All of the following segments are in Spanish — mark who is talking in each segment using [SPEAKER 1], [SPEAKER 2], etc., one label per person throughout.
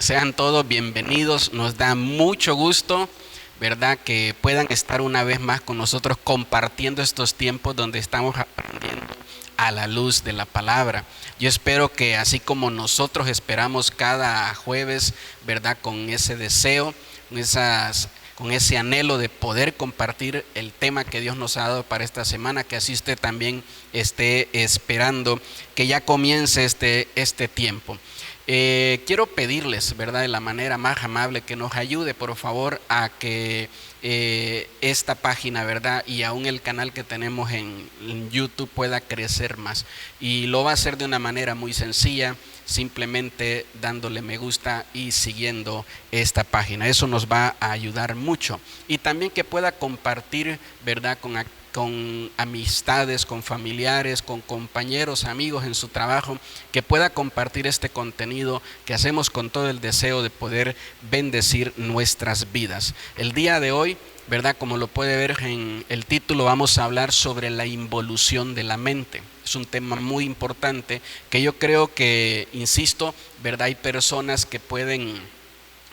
[SPEAKER 1] Sean todos bienvenidos. Nos da mucho gusto, ¿verdad?, que puedan estar una vez más con nosotros compartiendo estos tiempos donde estamos aprendiendo a la luz de la palabra. Yo espero que así como nosotros esperamos cada jueves, ¿verdad?, con ese deseo, con ese anhelo de poder compartir el tema que Dios nos ha dado para esta semana, que así usted también esté esperando que ya comience este tiempo. Quiero pedirles, ¿verdad?, de la manera más amable, que nos ayude por favor a que esta página, ¿verdad?, y aún el canal que tenemos en YouTube pueda crecer más, y lo va a hacer de una manera muy sencilla, simplemente dándole me gusta y siguiendo esta página. Eso nos va a ayudar mucho, y también que pueda compartir, ¿verdad?, con amistades, con familiares, con compañeros, amigos en su trabajo, que pueda compartir este contenido que hacemos con todo el deseo de poder bendecir nuestras vidas. El día de hoy, ¿verdad?, como lo puede ver en el título, vamos a hablar sobre la involución de la mente. Es un tema muy importante que yo creo que, insisto, ¿verdad?, hay personas que pueden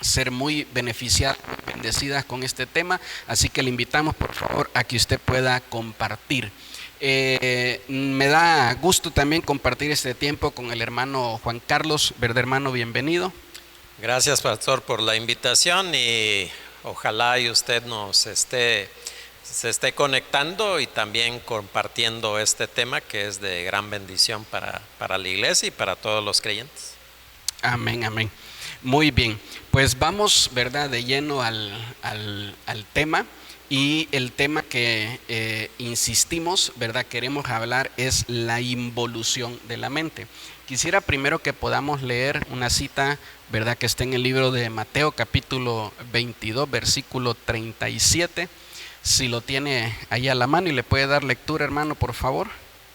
[SPEAKER 1] ser muy beneficiadas, bendecidas con este tema, así que le invitamos por favor a que usted pueda compartir. Me da gusto también compartir este tiempo con el hermano Juan Carlos, ¿verdad, hermano? Bienvenido.
[SPEAKER 2] Gracias, pastor, por la invitación, y ojalá y usted se esté conectando y también compartiendo este tema que es de gran bendición para la iglesia y para todos los creyentes.
[SPEAKER 1] Amén, amén. Muy bien, pues vamos, ¿verdad?, de lleno al tema, y el tema que insistimos, ¿verdad?, queremos hablar es la involución de la mente. Quisiera primero que podamos leer una cita, ¿verdad?, que está en el libro de Mateo capítulo 22, versículo 37, si lo tiene ahí a la mano y le puede dar lectura, hermano, por favor.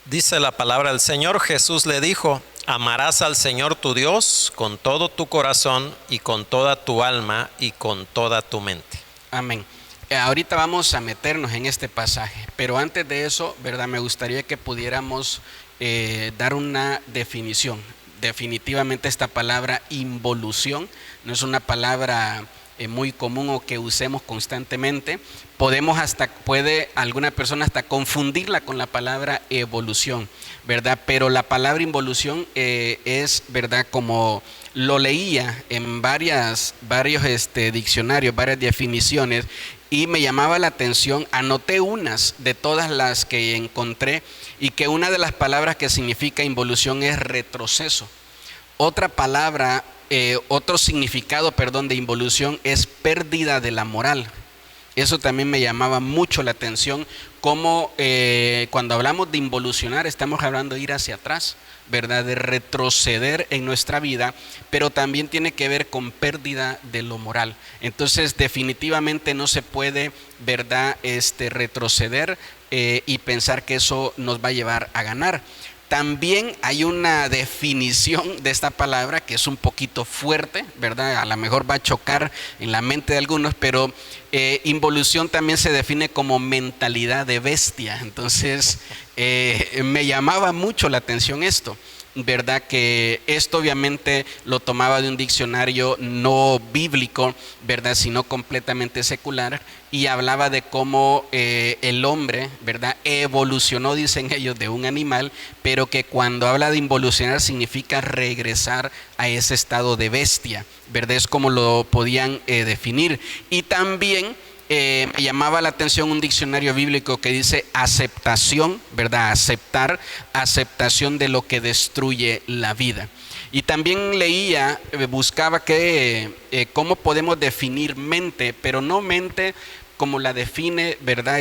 [SPEAKER 2] Dice la palabra del Señor: Jesús le dijo: amarás al Señor tu Dios con todo tu corazón y con toda tu alma y con toda tu mente.
[SPEAKER 1] Amén. Ahorita vamos a meternos en este pasaje, pero antes de eso, ¿verdad?, me gustaría que pudiéramos dar una definición. Definitivamente esta palabra involución no es una palabra muy común o que usemos constantemente. Puede alguna persona hasta confundirla con la palabra evolución, ¿verdad? Pero la palabra involución es, ¿verdad?, como lo leía en varios diccionarios, varias definiciones, y me llamaba la atención. Anoté unas de todas las que encontré, y que una de las palabras que significa involución es retroceso. Otra palabra, otro significado, de involución es pérdida de la moral. Eso también me llamaba mucho la atención, como cuando hablamos de involucionar estamos hablando de ir hacia atrás, ¿verdad?, de retroceder en nuestra vida, pero también tiene que ver con pérdida de lo moral. Entonces definitivamente no se puede, ¿verdad?, retroceder y pensar que eso nos va a llevar a ganar. También hay una definición de esta palabra que es un poquito fuerte, ¿verdad? A lo mejor va a chocar en la mente de algunos, pero involución también se define como mentalidad de bestia. Entonces me llamaba mucho la atención esto, ¿verdad?, que esto obviamente lo tomaba de un diccionario no bíblico, ¿verdad?, sino completamente secular, y hablaba de cómo el hombre, ¿verdad?, evolucionó, dicen ellos, de un animal, pero que cuando habla de involucionar significa regresar a ese estado de bestia, ¿verdad? Es como lo podían definir. Y también me llamaba la atención un diccionario bíblico que dice aceptación, ¿verdad? Aceptación de lo que destruye la vida. Y también leía, buscaba cómo podemos definir mente, pero no mente como la define, ¿verdad?,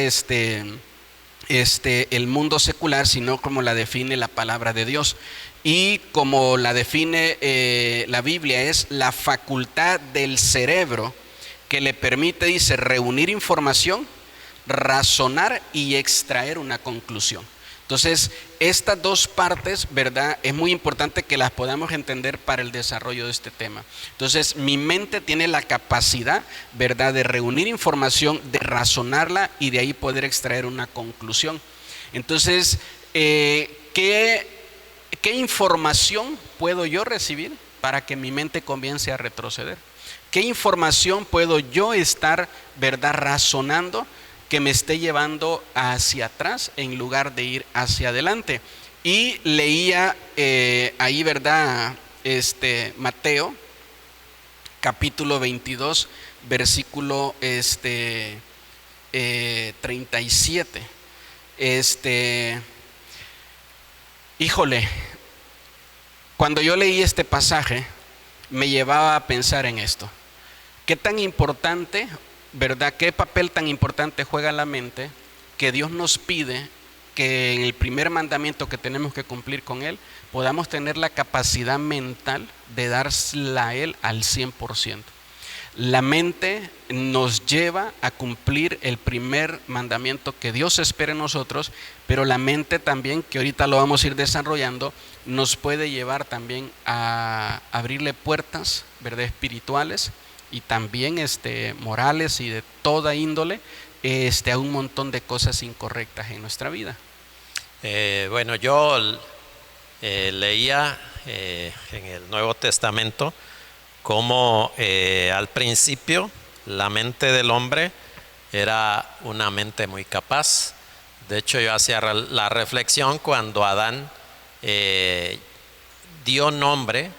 [SPEAKER 1] el mundo secular, sino como la define la palabra de Dios. Y como la define la Biblia, es la facultad del cerebro que le permite, dice, reunir información, razonar y extraer una conclusión. Entonces, estas dos partes, ¿verdad?, es muy importante que las podamos entender para el desarrollo de este tema. Entonces, mi mente tiene la capacidad, ¿verdad?, de reunir información, de razonarla y de ahí poder extraer una conclusión. Entonces, ¿qué información puedo yo recibir para que mi mente comience a retroceder? ¿Qué información puedo yo estar, verdad, razonando que me esté llevando hacia atrás en lugar de ir hacia adelante? Y leía ahí, verdad, Mateo capítulo 22, versículo 37. Híjole, cuando yo leí este pasaje me llevaba a pensar en esto. ¿Qué tan importante, verdad? ¿Qué papel tan importante juega la mente que Dios nos pide que en el primer mandamiento que tenemos que cumplir con Él podamos tener la capacidad mental de dársela a Él al 100%? La mente nos lleva a cumplir el primer mandamiento que Dios espera en nosotros, pero la mente también, que ahorita lo vamos a ir desarrollando, nos puede llevar también a abrirle puertas, ¿verdad?, espirituales y también morales y de toda índole, a un montón de cosas incorrectas en nuestra vida.
[SPEAKER 2] Bueno, yo leía en el Nuevo Testamento cómo al principio la mente del hombre era una mente muy capaz. De hecho, yo hacía la reflexión cuando Adán dio nombre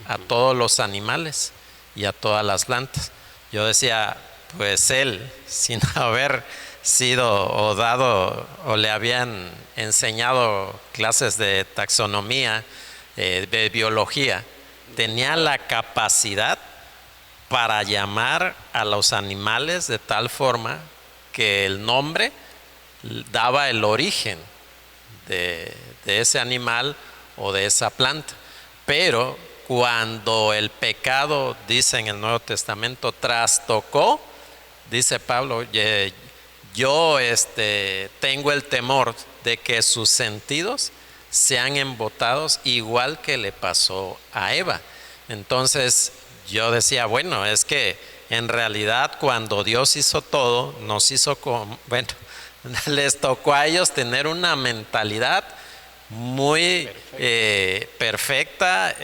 [SPEAKER 2] a todos los animales y a todas las plantas. Yo decía, pues él, sin haber sido o dado o le habían enseñado clases de taxonomía, de biología, tenía la capacidad para llamar a los animales de tal forma que el nombre daba el origen de ese animal o de esa planta. Pero cuando el pecado, dice en el Nuevo Testamento, trastocó, dice Pablo, yo tengo el temor de que sus sentidos sean embotados igual que le pasó a Eva. Entonces yo decía, bueno, es que en realidad cuando Dios hizo todo, nos hizo les tocó a ellos tener una mentalidad muy perfecta,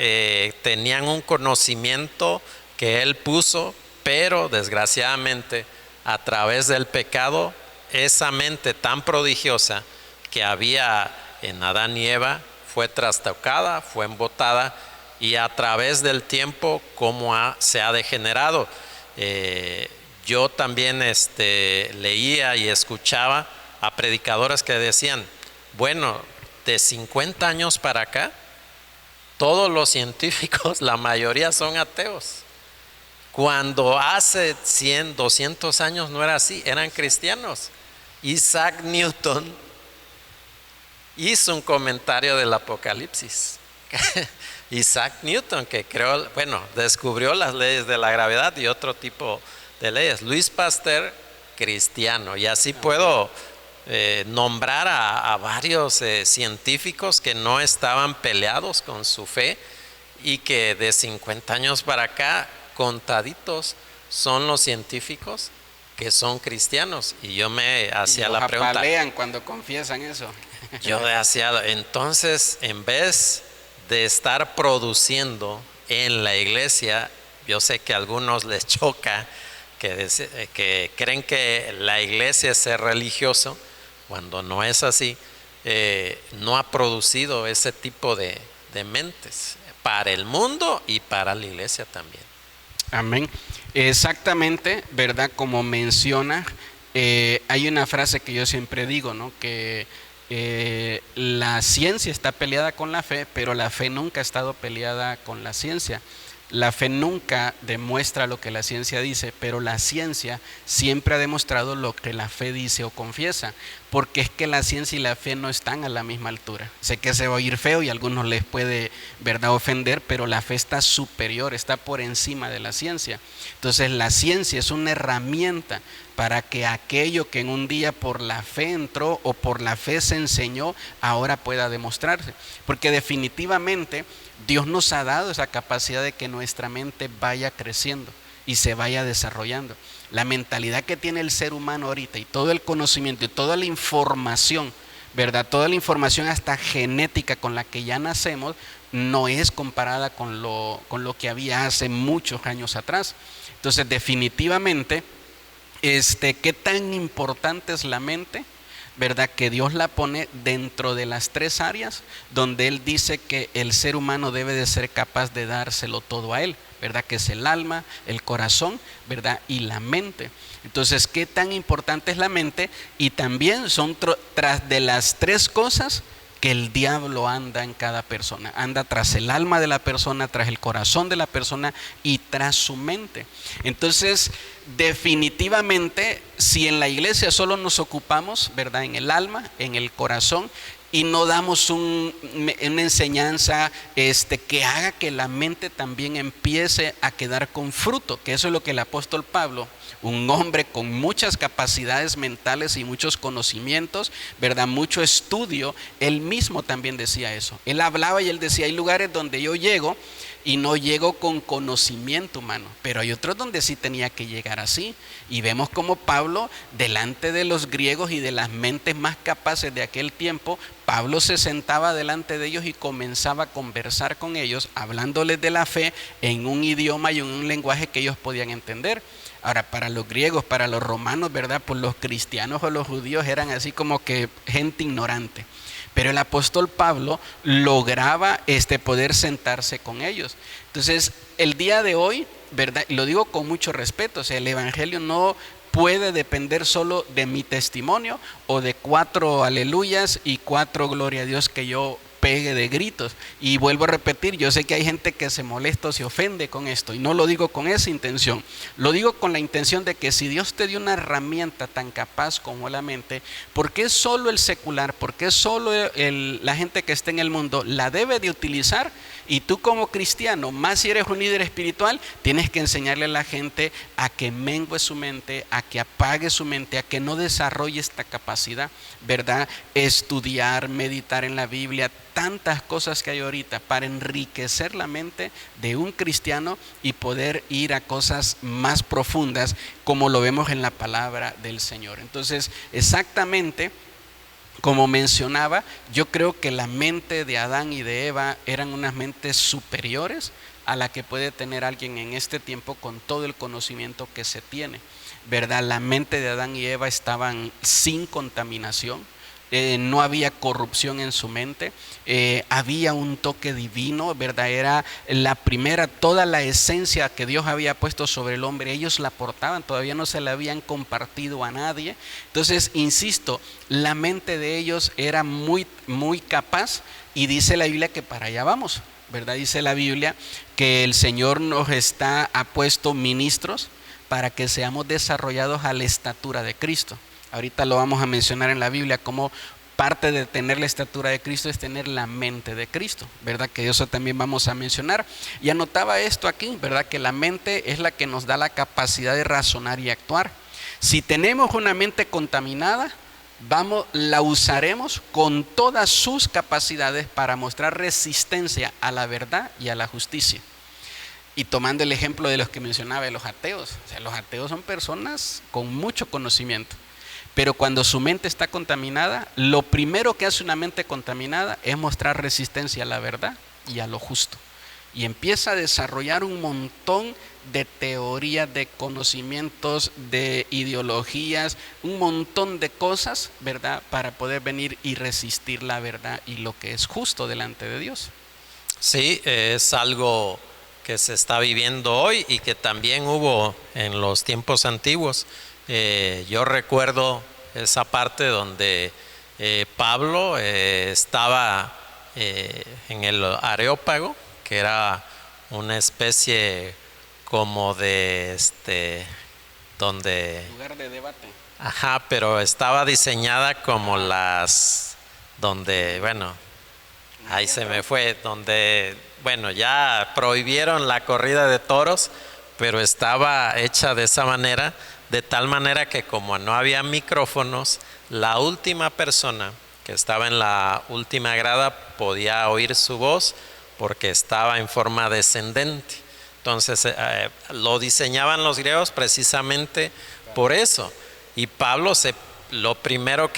[SPEAKER 2] tenían un conocimiento que Él puso, pero desgraciadamente a través del pecado, esa mente tan prodigiosa que había en Adán y Eva fue trastocada, fue embotada, y a través del tiempo cómo se ha degenerado. Yo también leía y escuchaba a predicadores que decían, bueno, de 50 años para acá, todos los científicos, la mayoría son ateos. Cuando hace 100, 200 años no era así, eran cristianos. Isaac Newton hizo un comentario del Apocalipsis. Isaac Newton, que descubrió las leyes de la gravedad y otro tipo de leyes. Luis Pasteur, cristiano. Y así puedo nombrar a varios científicos que no estaban peleados con su fe y que de 50 años para acá, contaditos son los científicos que son cristianos. Y yo me hacía la pregunta.
[SPEAKER 1] Los apalean cuando confiesan eso.
[SPEAKER 2] Yo decía, entonces, en vez de estar produciendo en la iglesia, yo sé que a algunos les choca que creen que la iglesia es ser religioso, cuando no es así. No ha producido ese tipo de mentes para el mundo y para la iglesia también.
[SPEAKER 1] Amén. Exactamente, ¿verdad? Como menciona, hay una frase que yo siempre digo, ¿no? Que la ciencia está peleada con la fe, pero la fe nunca ha estado peleada con la ciencia. La fe nunca demuestra lo que la ciencia dice, pero la ciencia siempre ha demostrado lo que la fe dice o confiesa, porque es que la ciencia y la fe no están a la misma altura. Sé que se va a oír feo y a algunos les puede, ¿verdad?, ofender, pero la fe está superior, está por encima de la ciencia. Entonces la ciencia es una herramienta para que aquello que en un día por la fe entró o por la fe se enseñó, ahora pueda demostrarse. Porque definitivamente Dios nos ha dado esa capacidad de que nuestra mente vaya creciendo y se vaya desarrollando. La mentalidad que tiene el ser humano ahorita y todo el conocimiento y toda la información, ¿verdad? Toda la información hasta genética con la que ya nacemos, no es comparada con lo que había hace muchos años atrás. Entonces, definitivamente, qué tan importante es la mente, ¿verdad? Que Dios la pone dentro de las tres áreas donde Él dice que el ser humano debe de ser capaz de dárselo todo a Él, ¿verdad? Que es el alma, el corazón, ¿verdad? Y la mente. Entonces, ¿qué tan importante es la mente? Y también son tras de las tres cosas que el diablo anda en cada persona. Anda tras el alma de la persona, tras el corazón de la persona y tras su mente. Entonces, definitivamente, si en la iglesia solo nos ocupamos, ¿verdad?, en el alma, en el corazón, y no damos una enseñanza que haga que la mente también empiece a quedar con fruto, que eso es lo que el apóstol Pablo, un hombre con muchas capacidades mentales y muchos conocimientos, ¿verdad?, mucho estudio, él mismo también decía eso. Él hablaba y él decía, hay lugares donde yo llego y no llego con conocimiento humano, pero hay otros donde sí tenía que llegar así. Y vemos como Pablo, delante de los griegos y de las mentes más capaces de aquel tiempo, Pablo se sentaba delante de ellos y comenzaba a conversar con ellos, hablándoles de la fe en un idioma y en un lenguaje que ellos podían entender. Ahora, para los griegos, para los romanos, ¿verdad?, pues los cristianos o los judíos eran así como que gente ignorante. Pero el apóstol Pablo lograba poder sentarse con ellos. Entonces, el día de hoy, ¿verdad?, lo digo con mucho respeto, o sea, el evangelio no puede depender solo de mi testimonio o de 4 aleluyas y 4 gloria a Dios que yo pegue de gritos. Y vuelvo a repetir, yo sé que hay gente que se molesta o se ofende con esto, y no lo digo con esa intención, lo digo con la intención de que si Dios te dio una herramienta tan capaz como la mente, ¿por qué solo el secular, por qué solo la gente que está en el mundo la debe de utilizar? Y tú como cristiano, más si eres un líder espiritual, tienes que enseñarle a la gente a que mengue su mente, a que apague su mente, a que no desarrolle esta capacidad, ¿verdad? Estudiar, meditar en la Biblia, tantas cosas que hay ahorita para enriquecer la mente de un cristiano y poder ir a cosas más profundas como lo vemos en la palabra del Señor. Entonces, exactamente como mencionaba, yo creo que la mente de Adán y de Eva eran unas mentes superiores a la que puede tener alguien en este tiempo con todo el conocimiento que se tiene, ¿verdad? La mente de Adán y Eva estaban sin contaminación. No había corrupción en su mente, había un toque divino, ¿verdad? Era la primera, toda la esencia que Dios había puesto sobre el hombre, ellos la portaban, todavía no se la habían compartido a nadie. Entonces, insisto, la mente de ellos era muy, muy capaz, y dice la Biblia que para allá vamos, ¿verdad? Dice la Biblia que el Señor ha puesto ministros para que seamos desarrollados a la estatura de Cristo. Ahorita lo vamos a mencionar en la Biblia como parte de tener la estatura de Cristo es tener la mente de Cristo, ¿verdad? Que eso también vamos a mencionar. Y anotaba esto aquí, ¿verdad? Que la mente es la que nos da la capacidad de razonar y actuar. Si tenemos una mente contaminada, la usaremos con todas sus capacidades para mostrar resistencia a la verdad y a la justicia. Y tomando el ejemplo de los que mencionaba de los ateos, o sea, los ateos son personas con mucho conocimiento, pero cuando su mente está contaminada, lo primero que hace una mente contaminada es mostrar resistencia a la verdad y a lo justo. Y empieza a desarrollar un montón de teorías, de conocimientos, de ideologías, un montón de cosas, ¿verdad?, para poder venir y resistir la verdad y lo que es justo delante de Dios.
[SPEAKER 2] Sí, es algo que se está viviendo hoy y que también hubo en los tiempos antiguos. Yo recuerdo esa parte donde Pablo estaba en el Areópago, que era una especie como de donde
[SPEAKER 1] lugar de debate.
[SPEAKER 2] Ajá, pero estaba diseñada como donde, bueno, ahí se me fue, donde, bueno, ya prohibieron la corrida de toros, pero estaba hecha de esa manera, de tal manera que como no había micrófonos, la última persona que estaba en la última grada podía oír su voz porque estaba en forma descendente. Entonces lo diseñaban los griegos precisamente por eso. Y Pablo lo primero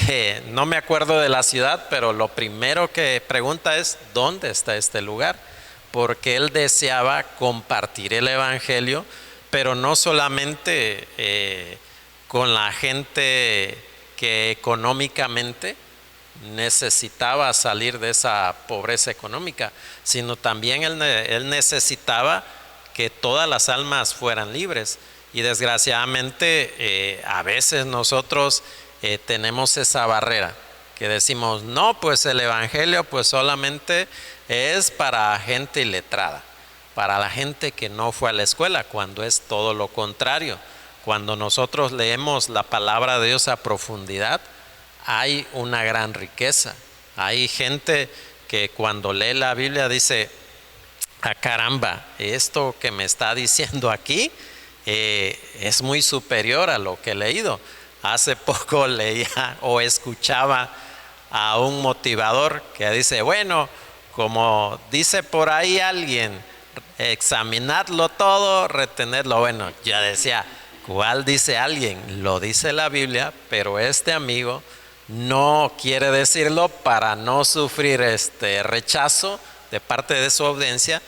[SPEAKER 2] no me acuerdo de la ciudad, pero lo primero que pregunta es ¿dónde está este lugar? porque él deseaba compartir el evangelio, pero no solamente con la gente que económicamente necesitaba salir de esa pobreza económica, sino también él necesitaba que todas las almas fueran libres. Y desgraciadamente a veces nosotros tenemos esa barrera que decimos, no, pues el evangelio pues solamente es para gente iletrada, para la gente que no fue a la escuela, cuando es todo lo contrario. Cuando nosotros leemos la palabra de Dios a profundidad, hay una gran riqueza. Hay gente que cuando lee la Biblia dice, ah, caramba, esto que me está diciendo aquí es muy superior a lo que he leído. Hace poco leía o escuchaba a un motivador que dice, bueno, como dice por ahí alguien, examinadlo todo, retenedlo. Bueno, ya decía, ¿cuál dice alguien? Lo dice la Biblia, pero este amigo no quiere decirlo para no sufrir rechazo de parte de su audiencia,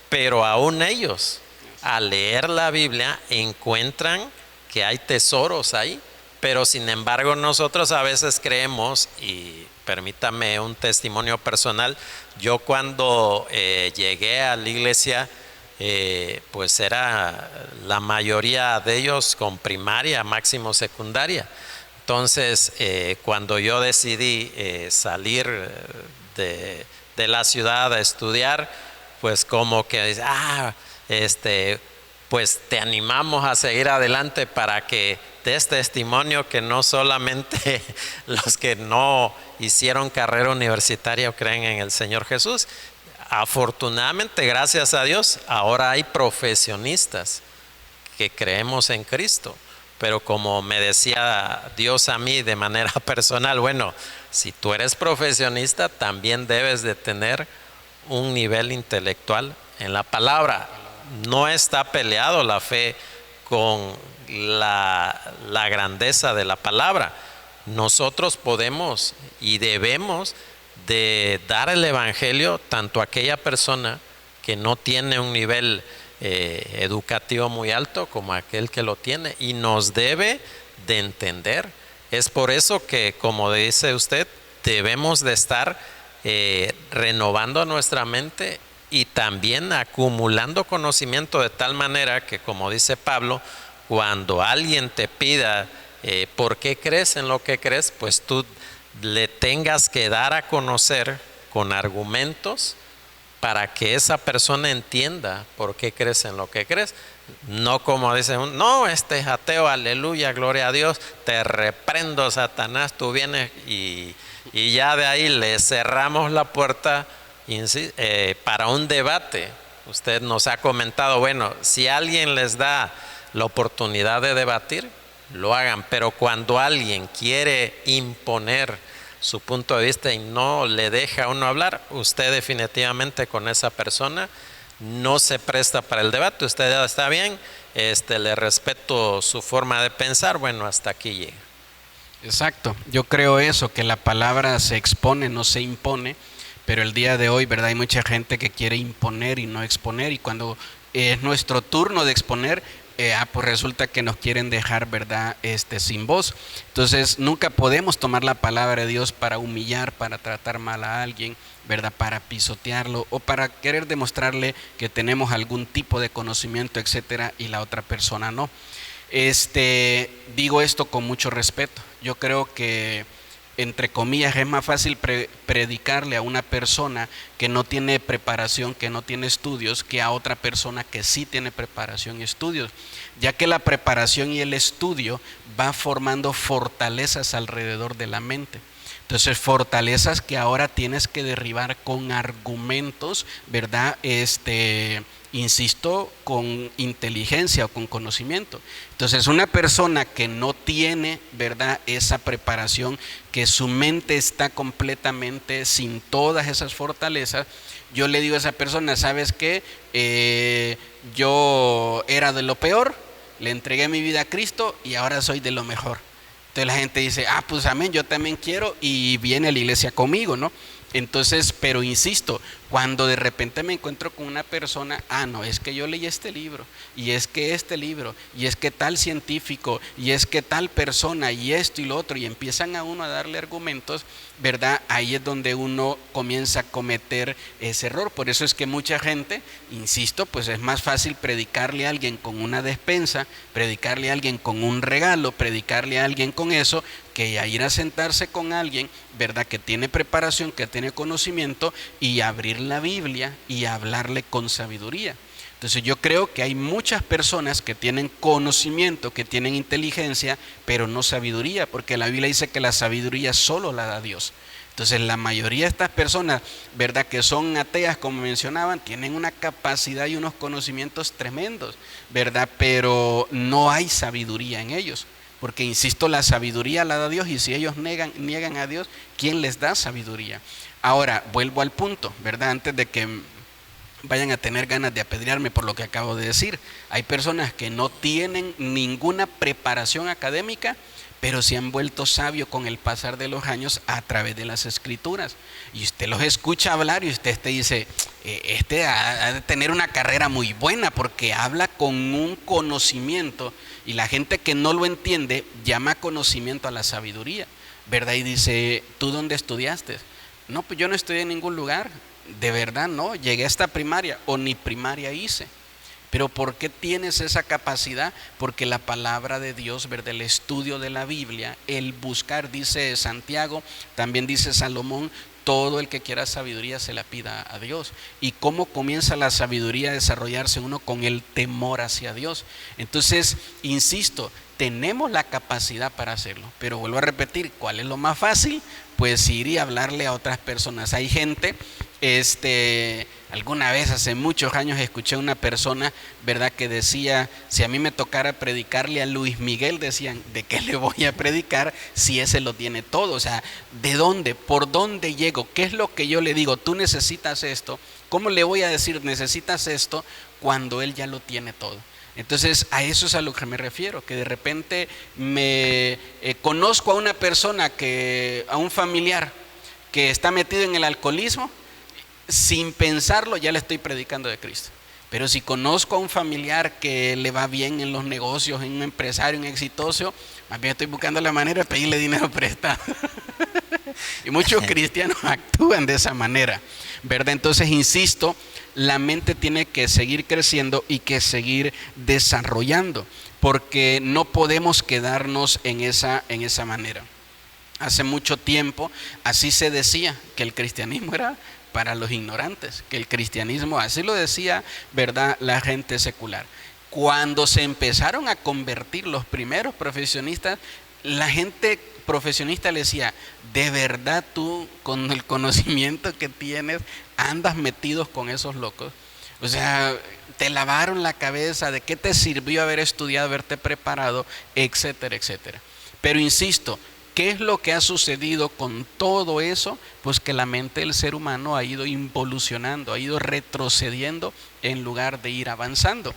[SPEAKER 2] pero aún ellos, al leer la Biblia, encuentran que hay tesoros ahí. Pero sin embargo nosotros a veces creemos, y permítame un testimonio personal, yo cuando llegué a la iglesia, pues era la mayoría de ellos con primaria, máximo secundaria. Entonces cuando yo decidí salir de la ciudad a estudiar, pues como que pues te animamos a seguir adelante para que des testimonio que no solamente los que no hicieron carrera universitaria creen en el Señor Jesús. Afortunadamente, gracias a Dios, ahora hay profesionistas que creemos en Cristo. Pero como me decía Dios a mí de manera personal, bueno, si tú eres profesionista, también debes de tener un nivel intelectual en la palabra. No está peleado la fe con la grandeza de la palabra. Nosotros podemos y debemos de dar el evangelio tanto a aquella persona que no tiene un nivel educativo muy alto como a aquel que lo tiene, y nos debe de entender. Es por eso que, como dice usted, debemos de estar renovando nuestra mente y también acumulando conocimiento, de tal manera que, como dice Pablo, cuando alguien te pida por qué crees en lo que crees, pues tú le tengas que dar a conocer con argumentos para que esa persona entienda por qué crees en lo que crees. No como dicen, no, este es ateo, aleluya, gloria a Dios, te reprendo, Satanás, tú vienes, y ya de ahí le cerramos la puerta para un debate. Usted nos ha comentado, bueno, si alguien les da la oportunidad de debatir, lo hagan, pero cuando alguien quiere imponer su punto de vista y no le deja a uno hablar, usted definitivamente con esa persona no se presta para el debate. Usted ya está bien, le respeto su forma de pensar, bueno, hasta aquí llega.
[SPEAKER 1] Exacto, yo creo eso, que la palabra se expone, no se impone, pero el día de hoy, ¿verdad? Hay mucha gente que quiere imponer y no exponer, y cuando es nuestro turno de exponer, pues resulta que nos quieren dejar, ¿verdad? Sin voz. Entonces nunca podemos tomar la palabra de Dios para humillar, para tratar mal a alguien, ¿verdad? Para pisotearlo o para querer demostrarle que tenemos algún tipo de conocimiento, etcétera, y la otra persona no. Digo esto con mucho respeto. Yo creo que, entre comillas, es más fácil predicarle a una persona que no tiene preparación, que no tiene estudios, que a otra persona que sí tiene preparación y estudios, ya que la preparación y el estudio va formando fortalezas alrededor de la mente. Entonces, fortalezas que ahora tienes que derribar con argumentos, ¿verdad? Insisto, con inteligencia o con conocimiento. Entonces, una persona que no tiene, ¿verdad?, esa preparación, que su mente está completamente sin todas esas fortalezas, yo le digo a esa persona, ¿sabes qué? Yo era de lo peor, le entregué mi vida a Cristo y ahora soy de lo mejor. Entonces la gente dice, pues amén, yo también quiero, y viene a la iglesia conmigo, ¿no? Entonces, pero insisto, cuando de repente me encuentro con una persona, no, es que yo leí este libro, y es que este libro, y es que tal científico, y es que tal persona, y esto y lo otro, y empiezan a uno a darle argumentos, ¿verdad? Ahí es donde uno comienza a cometer ese error. Por eso es que mucha gente, insisto, pues es más fácil predicarle a alguien con una despensa, predicarle a alguien con un regalo, predicarle a alguien con eso, que a ir a sentarse con alguien, ¿verdad? Que tiene preparación, que tiene conocimiento, y abrir la Biblia y hablarle con sabiduría. Entonces yo creo que hay muchas personas que tienen conocimiento, que tienen inteligencia, pero no sabiduría, porque la Biblia dice que la sabiduría solo la da Dios. Entonces la mayoría de estas personas, ¿verdad?, que son ateas, como mencionaban, tienen una capacidad y unos conocimientos tremendos, ¿verdad? Pero no hay sabiduría en ellos. Porque, insisto, la sabiduría la da Dios, y si ellos niegan a Dios, ¿quién les da sabiduría? Ahora, vuelvo al punto, ¿verdad? Antes de que vayan a tener ganas de apedrearme por lo que acabo de decir. Hay personas que no tienen ninguna preparación académica, pero se han vuelto sabios con el pasar de los años a través de las escrituras. Y usted los escucha hablar y usted te dice, este ha de tener una carrera muy buena porque habla con un conocimiento, y la gente que no lo entiende llama conocimiento a la sabiduría, ¿verdad? Y dice, ¿tú dónde estudiaste? No, pues yo no estudié en ningún lugar, de verdad no, llegué hasta primaria o ni primaria hice. Pero ¿por qué tienes esa capacidad? Porque la palabra de Dios, ¿verdad?, el estudio de la Biblia, el buscar, dice Santiago, también dice Salomón, todo el que quiera sabiduría se la pida a Dios. ¿Y cómo comienza la sabiduría a desarrollarse? Uno con el temor hacia Dios. Entonces, insisto, tenemos la capacidad para hacerlo, pero vuelvo a repetir, ¿cuál es lo más fácil? Pues ir y hablarle a otras personas. Hay gente, alguna vez hace muchos años escuché a una persona, ¿verdad?, que decía, si a mí me tocara predicarle a Luis Miguel, decían, ¿de qué le voy a predicar si ese lo tiene todo? O sea, ¿de dónde? ¿Por dónde llego? ¿Qué es lo que yo le digo? Tú necesitas esto. ¿Cómo le voy a decir necesitas esto cuando él ya lo tiene todo? Entonces, a eso es a lo que me refiero, que de repente me conozco a una persona, a un familiar que está metido en el alcoholismo, sin pensarlo ya le estoy predicando de Cristo. Pero si conozco a un familiar que le va bien en los negocios, en un empresario, un exitoso, más bien estoy buscando la manera de pedirle dinero prestado. Y muchos cristianos actúan de esa manera, ¿verdad? Entonces, insisto, la mente tiene que seguir creciendo y que seguir desarrollando, porque no podemos quedarnos en esa manera. Hace mucho tiempo así se decía, que el cristianismo era para los ignorantes, que el cristianismo, así lo decía, ¿verdad?, la gente secular. Cuando se empezaron a convertir los primeros profesionistas, la gente profesionista le decía, ¿de verdad tú, con el conocimiento que tienes, andas metidos con esos locos? O sea, te lavaron la cabeza, ¿de qué te sirvió haber estudiado, haberte preparado, etcétera, etcétera? Pero insisto, ¿qué es lo que ha sucedido con todo eso? Pues que la mente del ser humano ha ido involucionando, ha ido retrocediendo en lugar de ir avanzando.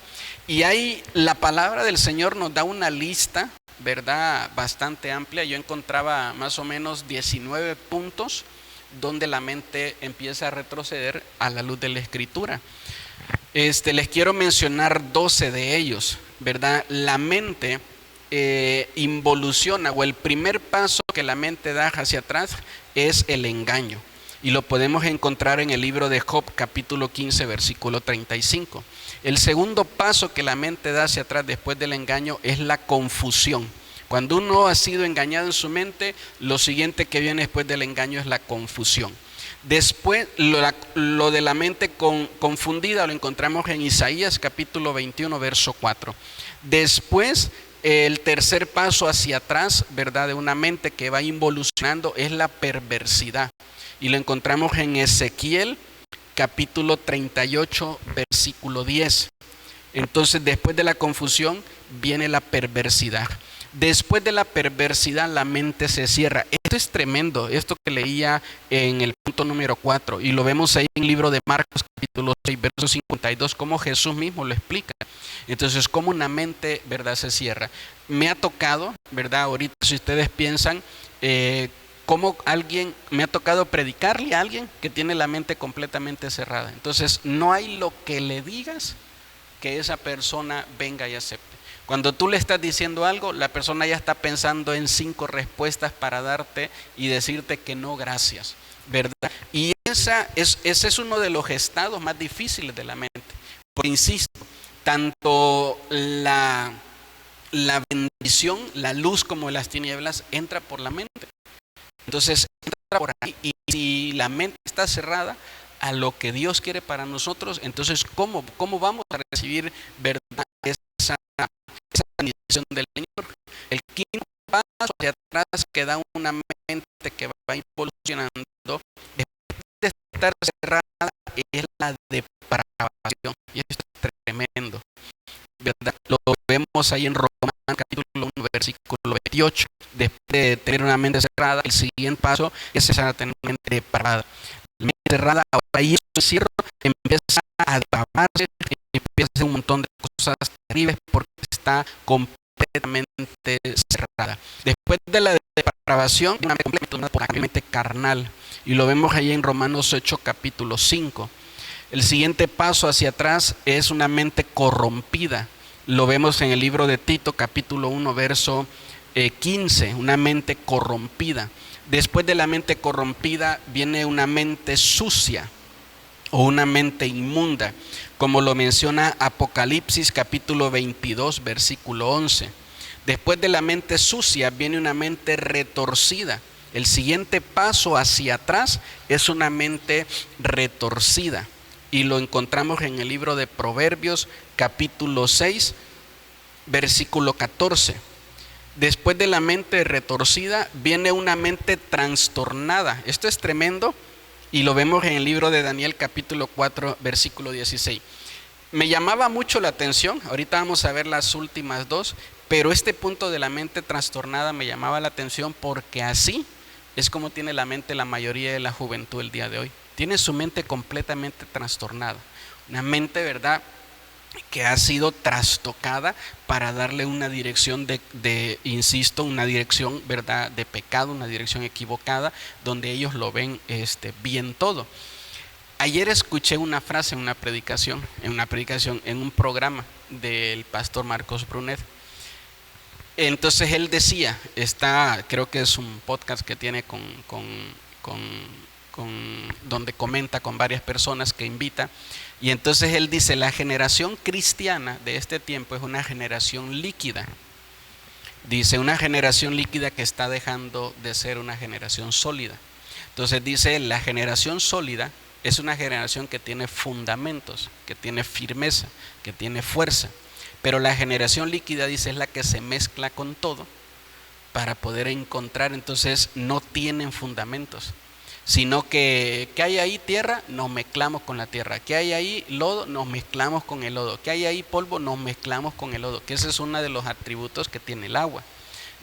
[SPEAKER 1] Y ahí la palabra del Señor nos da una lista, ¿verdad?, bastante amplia. Yo encontraba más o menos 19 puntos donde la mente empieza a retroceder a la luz de la Escritura. Les quiero mencionar 12 de ellos, ¿verdad? La mente involuciona, o el primer paso que la mente da hacia atrás es el engaño, y lo podemos encontrar en el libro de Job, capítulo 15, versículo 35. El segundo paso que la mente da hacia atrás después del engaño es la confusión. Cuando uno ha sido engañado en su mente, lo siguiente que viene después del engaño es la confusión. Después, lo de la mente confundida lo encontramos en Isaías capítulo 21, verso 4. Después, el tercer paso hacia atrás, ¿verdad?, de una mente que va involucionando es la perversidad. Y lo encontramos en Ezequiel capítulo 38, versículo 10. Entonces, después de la confusión viene la perversidad. Después de la perversidad, la mente se cierra. Esto es tremendo, esto que leía en el punto número 4, y lo vemos ahí en el libro de Marcos, capítulo 6, verso 52, como Jesús mismo lo explica. Entonces, como una mente, ¿verdad?, se cierra. Me ha tocado, ¿verdad?, ahorita si ustedes piensan, como alguien, me ha tocado predicarle a alguien que tiene la mente completamente cerrada. Entonces, no hay lo que le digas que esa persona venga y acepte. Cuando tú le estás diciendo algo, la persona ya está pensando en 5 respuestas para darte y decirte que no, gracias, ¿verdad? Y ese es uno de los estados más difíciles de la mente. Porque insisto, tanto la bendición, la luz como las tinieblas entra por la mente. Entonces entra por ahí, y si la mente está cerrada a lo que Dios quiere para nosotros, entonces ¿cómo vamos a recibir, verdad, esa bendición del Señor? El quinto paso hacia atrás que da una mente que va evolucionando después de estar cerrada es la depravación, y esto es tremendo, ¿verdad? Lo vemos ahí en Romanos capítulo 1 versículo 28. Después de tener una mente cerrada, el siguiente paso es empezar a tener una mente depravada. La mente cerrada, ahora ahí el encierro empieza a depravarse, empieza a hacer un montón de cosas terribles porque está completamente cerrada. Después de la depravación, una mente completamente por la mente carnal, y lo vemos ahí en Romanos 8 capítulo 5. El siguiente paso hacia atrás es una mente corrompida. Lo vemos en el libro de Tito capítulo 1 verso 15, una mente corrompida. Después de la mente corrompida viene una mente sucia o una mente inmunda, como lo menciona Apocalipsis capítulo 22 versículo 11. Después de la mente sucia viene una mente retorcida. El siguiente paso hacia atrás es una mente retorcida, y lo encontramos en el libro de Proverbios capítulo 6 versículo 14. Después de la mente retorcida viene una mente trastornada. Esto es tremendo, y lo vemos en el libro de Daniel capítulo 4 versículo 16. Me llamaba mucho la atención, ahorita vamos a ver las últimas dos, pero este punto de la mente trastornada me llamaba la atención porque así es como tiene la mente la mayoría de la juventud el día de hoy. Tiene su mente completamente trastornada, una mente, ¿verdad?, que ha sido trastocada para darle una dirección insisto, una dirección, ¿verdad?, de pecado, una dirección equivocada, donde ellos lo ven bien todo. Ayer escuché una frase en una predicación, en un programa del pastor Marcos Brunet. Entonces él decía, creo que es un podcast que tiene donde comenta con varias personas que invita, y entonces él dice: la generación cristiana de este tiempo es una generación líquida. Dice, una generación líquida que está dejando de ser una generación sólida. Entonces dice, la generación sólida es una generación que tiene fundamentos, que tiene firmeza, que tiene fuerza. Pero la generación líquida, dice, es la que se mezcla con todo para poder encontrar, entonces no tienen fundamentos, sino que hay ahí tierra, nos mezclamos con la tierra, que hay ahí lodo, nos mezclamos con el lodo, que hay ahí polvo, nos mezclamos con el lodo, que ese es uno de los atributos que tiene el agua,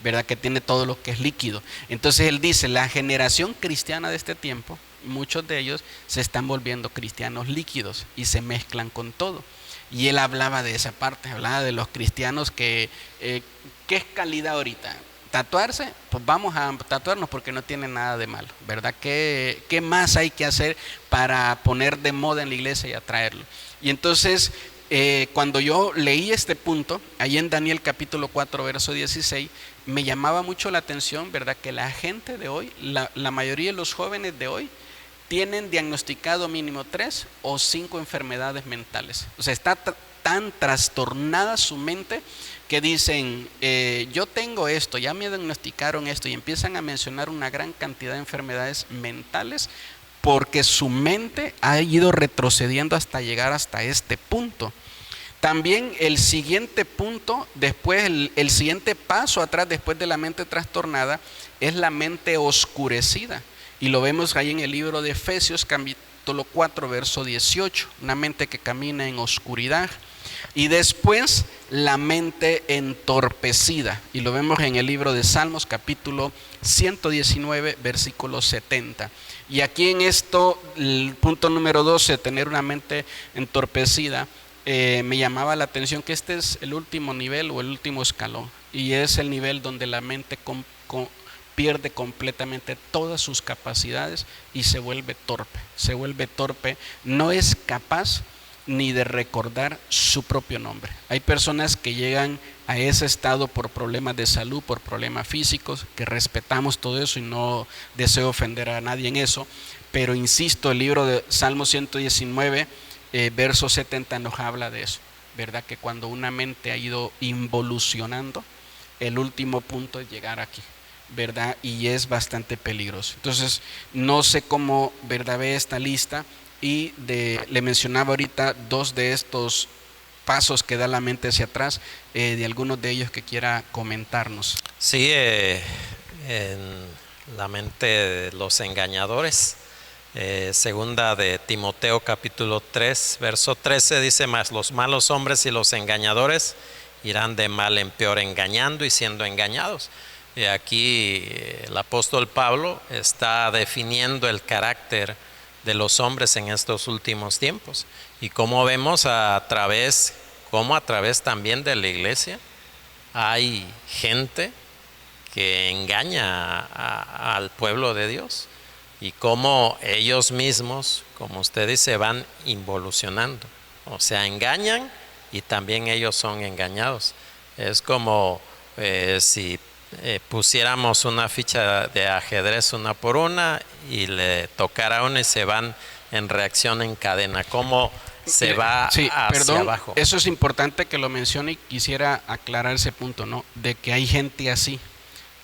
[SPEAKER 1] ¿verdad?, que tiene todo lo que es líquido. Entonces él dice, la generación cristiana de este tiempo, muchos de ellos se están volviendo cristianos líquidos y se mezclan con todo. Y él hablaba de esa parte, hablaba de los cristianos que, ¿qué es calidad ahorita? ¿Tatuarse? Pues vamos a tatuarnos porque no tiene nada de malo, ¿verdad? ¿Qué más hay que hacer para poner de moda en la iglesia y atraerlo? Y entonces, cuando yo leí este punto, ahí en Daniel capítulo 4, verso 16, me llamaba mucho la atención, ¿verdad?, que la gente de hoy, la mayoría de los jóvenes de hoy, tienen diagnosticado mínimo 3 o 5 enfermedades mentales. O sea, está tan trastornada su mente que dicen, yo tengo esto, ya me diagnosticaron esto, y empiezan a mencionar una gran cantidad de enfermedades mentales porque su mente ha ido retrocediendo hasta llegar hasta este punto. También el siguiente punto, después el siguiente paso atrás después de la mente trastornada es la mente oscurecida. Y lo vemos ahí en el libro de Efesios capítulo 4 verso 18, una mente que camina en oscuridad. Y después la mente entorpecida, y lo vemos en el libro de Salmos capítulo 119 versículo 70. Y aquí en esto, el punto número 12, tener una mente entorpecida, me llamaba la atención que este es el último nivel o el último escalón, y es el nivel donde la mente pierde completamente todas sus capacidades y se vuelve torpe. Se vuelve torpe, no es capaz ni de recordar su propio nombre. Hay personas que llegan a ese estado por problemas de salud, por problemas físicos, que respetamos todo eso y no deseo ofender a nadie en eso, pero insisto, el libro de Salmo 119, verso 70 nos habla de eso, ¿verdad? Que cuando una mente ha ido involucionando, el último punto es llegar aquí, ¿verdad? Y es bastante peligroso. Entonces, no sé cómo, ¿verdad?, ve esta lista y le mencionaba ahorita dos de estos pasos que da la mente hacia atrás, de algunos de ellos que quiera comentarnos.
[SPEAKER 2] Sí, en la mente de los engañadores, segunda de Timoteo capítulo 3, verso 13 dice: mas los malos hombres y los engañadores irán de mal en peor, engañando y siendo engañados. Y aquí el apóstol Pablo está definiendo el carácter de los hombres en estos últimos tiempos, y como vemos a través también de la iglesia hay gente que engaña al pueblo de Dios, y cómo ellos mismos, como usted dice, van involucionando, o sea, engañan y también ellos son engañados. Es como si pusiéramos una ficha de ajedrez una por una y le tocara una y se van en reacción en cadena, cómo se va hacia abajo.
[SPEAKER 1] Eso es importante que lo mencione, y quisiera aclarar ese punto, ¿no? De que hay gente así,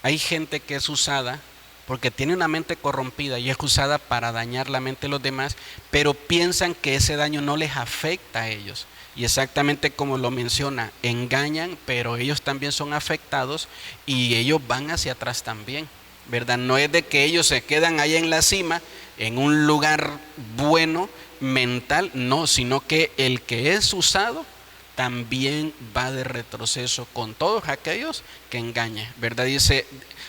[SPEAKER 1] hay gente que es usada porque tiene una mente corrompida y es usada para dañar la mente de los demás, pero piensan que ese daño no les afecta a ellos. Y exactamente como lo menciona, engañan, pero ellos también son afectados y ellos van hacia atrás también, ¿verdad? No es de que ellos se quedan ahí en la cima, en un lugar bueno, mental, no, sino que el que es usado también va de retroceso con todos aquellos que engañan, ¿verdad? Dice,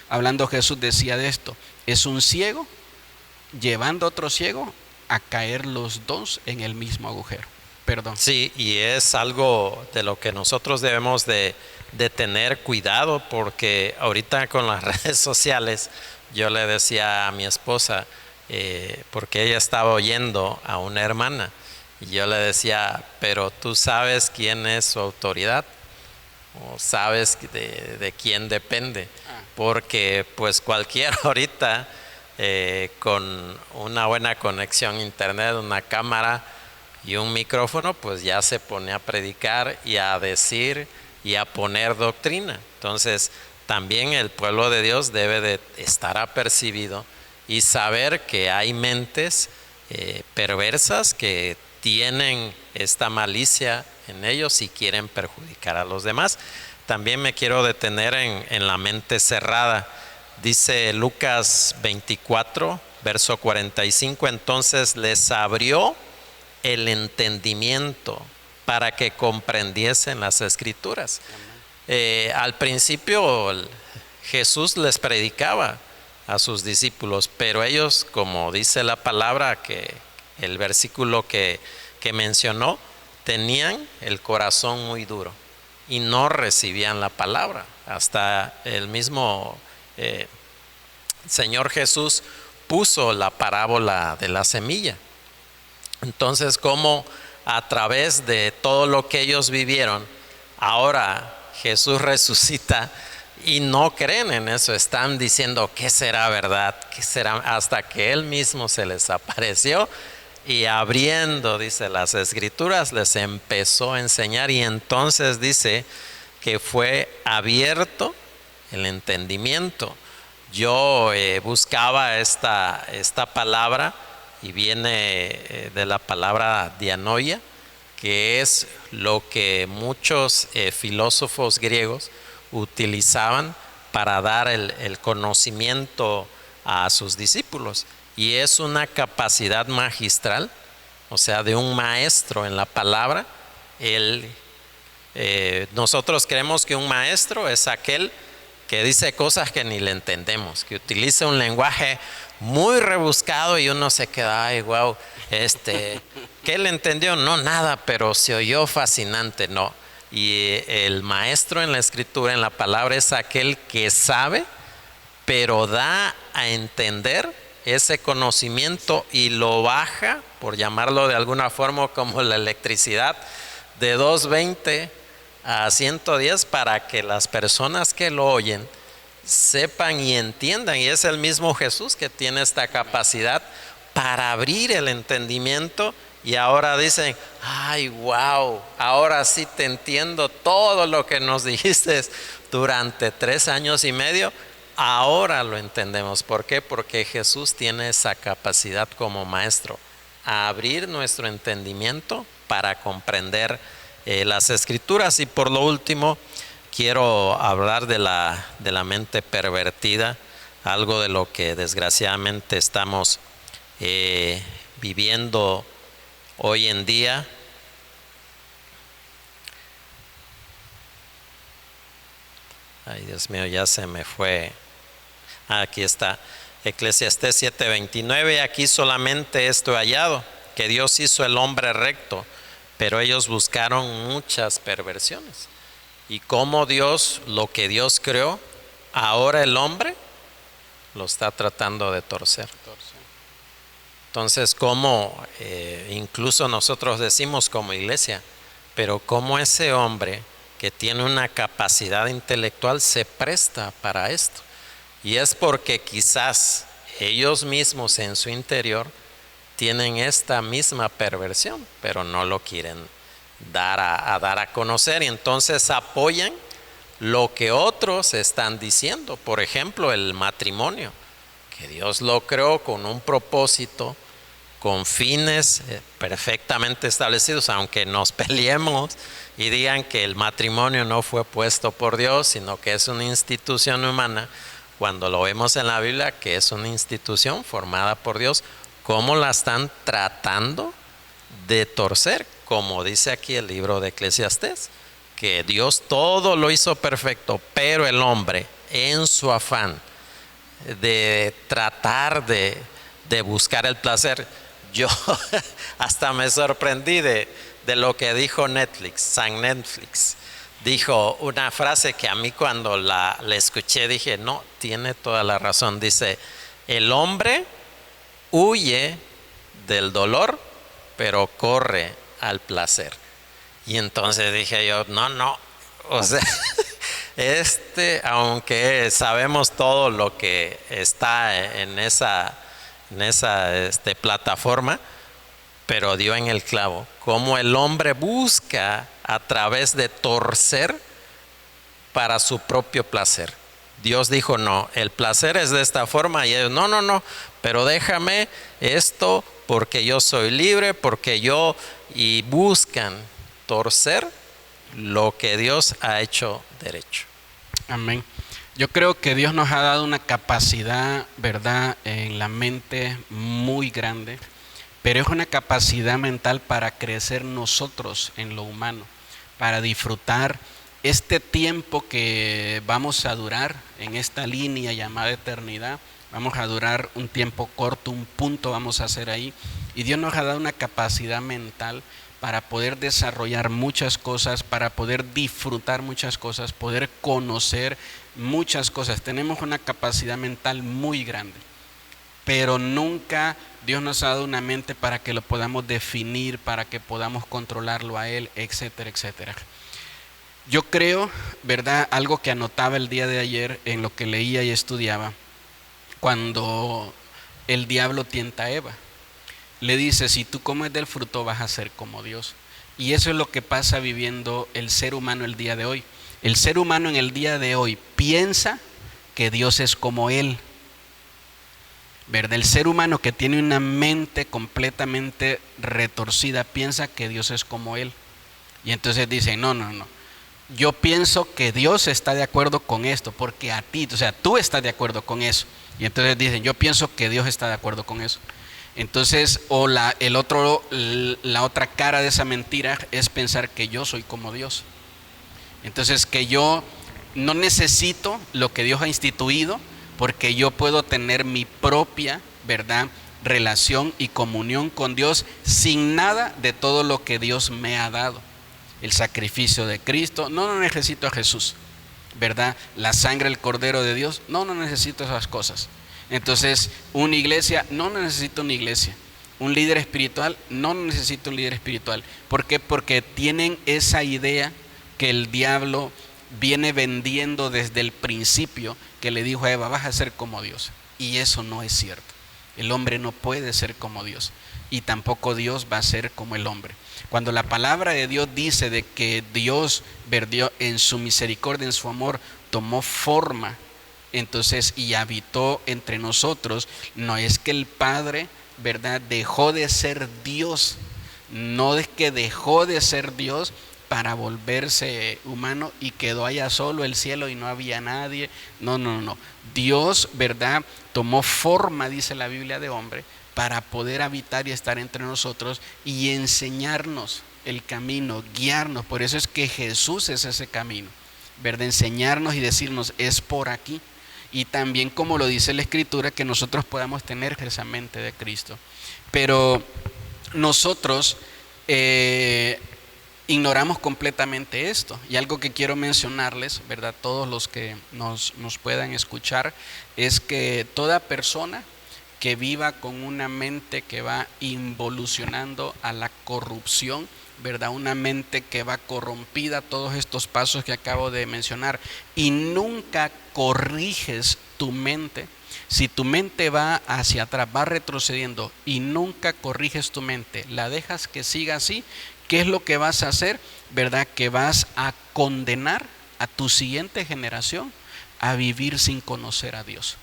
[SPEAKER 1] hablando Jesús decía de esto, es un ciego llevando a otro ciego a caer los dos en el mismo agujero. Perdón.
[SPEAKER 2] Sí, y es algo de lo que nosotros debemos de tener cuidado, porque ahorita con las redes sociales, yo le decía a mi esposa, porque ella estaba oyendo a una hermana, y yo le decía, pero tú sabes quién es su autoridad, o sabes de quién depende, porque pues cualquiera ahorita con una buena conexión a internet, una cámara y un micrófono, pues ya se pone a predicar y a decir y a poner doctrina. Entonces también el pueblo de Dios debe de estar apercibido y saber que hay mentes perversas que tienen esta malicia en ellos y quieren perjudicar a los demás. También me quiero detener en la mente cerrada. Dice Lucas 24, verso 45, entonces les abrió el entendimiento para que comprendiesen las escrituras. Al principio Jesús les predicaba a sus discípulos, pero ellos, como dice la palabra, que el versículo que mencionó, tenían el corazón muy duro y no recibían la palabra. Hasta el mismo Señor Jesús puso la parábola de la semilla. Entonces, como a través de todo lo que ellos vivieron, ahora Jesús resucita y no creen en eso, están diciendo, ¿qué será verdad? ¿Qué será? Hasta que Él mismo se les apareció y abriendo, dice, las escrituras, les empezó a enseñar, y entonces dice que fue abierto el entendimiento. Yo buscaba esta palabra, y viene de la palabra dianoia, que es lo que muchos filósofos griegos utilizaban para dar el conocimiento a sus discípulos, y es una capacidad magistral, o sea, de un maestro en la palabra. Nosotros creemos que un maestro es aquel que dice cosas que ni le entendemos, que utiliza un lenguaje muy rebuscado y uno se queda, ay, wow, ¿qué le entendió? No, nada, pero se oyó fascinante. No. Y el maestro en la escritura, en la palabra, es aquel que sabe, pero da a entender ese conocimiento y lo baja, por llamarlo de alguna forma como la electricidad, de 220 a 110 para que las personas que lo oyen sepan y entiendan. Y es el mismo Jesús que tiene esta capacidad para abrir el entendimiento. Y ahora dicen, ay, wow, ahora sí te entiendo todo lo que nos dijiste durante 3 años y medio. Ahora lo entendemos. ¿Por qué? Porque Jesús tiene esa capacidad como maestro, a abrir nuestro entendimiento para comprender las Escrituras. Y por lo último, quiero hablar de la mente pervertida, algo de lo que desgraciadamente estamos viviendo hoy en día. Ay, Dios mío, ya se me fue. Aquí está, Eclesiastés 7:29. Aquí solamente esto he hallado, que Dios hizo el hombre recto, pero ellos buscaron muchas perversiones. Y como Dios, lo que Dios creó, ahora el hombre lo está tratando de torcer. Entonces, como incluso nosotros decimos como iglesia, pero como ese hombre que tiene una capacidad intelectual se presta para esto. Y es porque quizás ellos mismos en su interior tienen esta misma perversión, pero no lo quieren dar a conocer, y entonces apoyan lo que otros están diciendo. Por ejemplo, el matrimonio, que Dios lo creó con un propósito, con fines perfectamente establecidos, aunque nos peleemos y digan que el matrimonio no fue puesto por Dios, sino que es una institución humana, cuando lo vemos en la Biblia que es una institución formada por Dios. ¿Cómo la están tratando de torcer? Como dice aquí el libro de Eclesiastés, que Dios todo lo hizo perfecto, pero el hombre, en su afán de tratar de buscar el placer, yo hasta me sorprendí de lo que dijo San Netflix. Dijo una frase que a mí cuando la escuché dije, no, tiene toda la razón. Dice, el hombre huye del dolor, pero corre al placer. Y entonces dije yo, no, o sea, aunque sabemos todo lo que está en esa plataforma, pero dio en el clavo, como el hombre busca a través de torcer para su propio placer. Dios dijo, no, el placer es de esta forma, y ellos, no, pero déjame esto porque yo soy libre, y buscan torcer lo que Dios ha hecho derecho.
[SPEAKER 1] Amén. Yo creo que Dios nos ha dado una capacidad, ¿verdad?, en la mente muy grande, pero es una capacidad mental para crecer nosotros en lo humano, para disfrutar este tiempo que vamos a durar en esta línea llamada eternidad. Vamos a durar un tiempo corto, un punto vamos a hacer ahí, y Dios nos ha dado una capacidad mental para poder desarrollar muchas cosas, para poder disfrutar muchas cosas, poder conocer muchas cosas. Tenemos una capacidad mental muy grande, pero nunca Dios nos ha dado una mente para que lo podamos definir, para que podamos controlarlo a Él, etcétera, etcétera. Yo creo, ¿verdad?, algo que anotaba el día de ayer en lo que leía y estudiaba, cuando el diablo tienta a Eva. Le dice, si tú comes del fruto vas a ser como Dios. Y eso es lo que pasa viviendo el ser humano el día de hoy. El ser humano en el día de hoy piensa que Dios es como él, ¿verdad? El ser humano que tiene una mente completamente retorcida piensa que Dios es como él. Y entonces dice, no. Yo pienso que Dios está de acuerdo con esto, porque a ti, o sea, tú estás de acuerdo con eso. Y entonces dicen, yo pienso que Dios está de acuerdo con eso. Entonces, la otra cara de esa mentira es pensar que yo soy como Dios. Entonces, que yo no necesito lo que Dios ha instituido, porque yo puedo tener mi propia, ¿verdad?, relación y comunión con Dios sin nada de todo lo que Dios me ha dado. El sacrificio de Cristo, no necesito a Jesús, ¿verdad? La sangre del Cordero de Dios. No, no necesito esas cosas. Entonces, una iglesia, no necesito una iglesia. Un líder espiritual, no necesita un líder espiritual. ¿Por qué? Porque tienen esa idea que el diablo viene vendiendo desde el principio, que le dijo a Eva, vas a ser como Dios. Y eso no es cierto. El hombre no puede ser como Dios. Y tampoco Dios va a ser como el hombre. Cuando la palabra de Dios dice de que Dios verdió en su misericordia, en su amor, tomó forma, entonces, y habitó entre nosotros, no es que el Padre, ¿verdad?, dejó de ser Dios, no es que dejó de ser Dios para volverse humano y quedó allá solo el cielo y no había nadie. No, no, no. Dios, ¿verdad?, tomó forma, dice la Biblia, de hombre para poder habitar y estar entre nosotros y enseñarnos el camino, guiarnos. Por eso es que Jesús es ese camino, ¿verdad? Enseñarnos y decirnos, es por aquí. Y también, como lo dice la Escritura, que nosotros podamos tener precisamente de Cristo. Pero nosotros ignoramos completamente esto. Y algo que quiero mencionarles, ¿verdad?, todos los que nos puedan escuchar, es que toda persona que viva con una mente que va involucionando a la corrupción, ¿verdad?, una mente que va corrompida, todos estos pasos que acabo de mencionar, y nunca corriges tu mente. Si tu mente va hacia atrás, va retrocediendo y nunca corriges tu mente, la dejas que siga así, ¿qué es lo que vas a hacer? ¿Verdad? Que vas a condenar a tu siguiente generación a vivir sin conocer a Dios.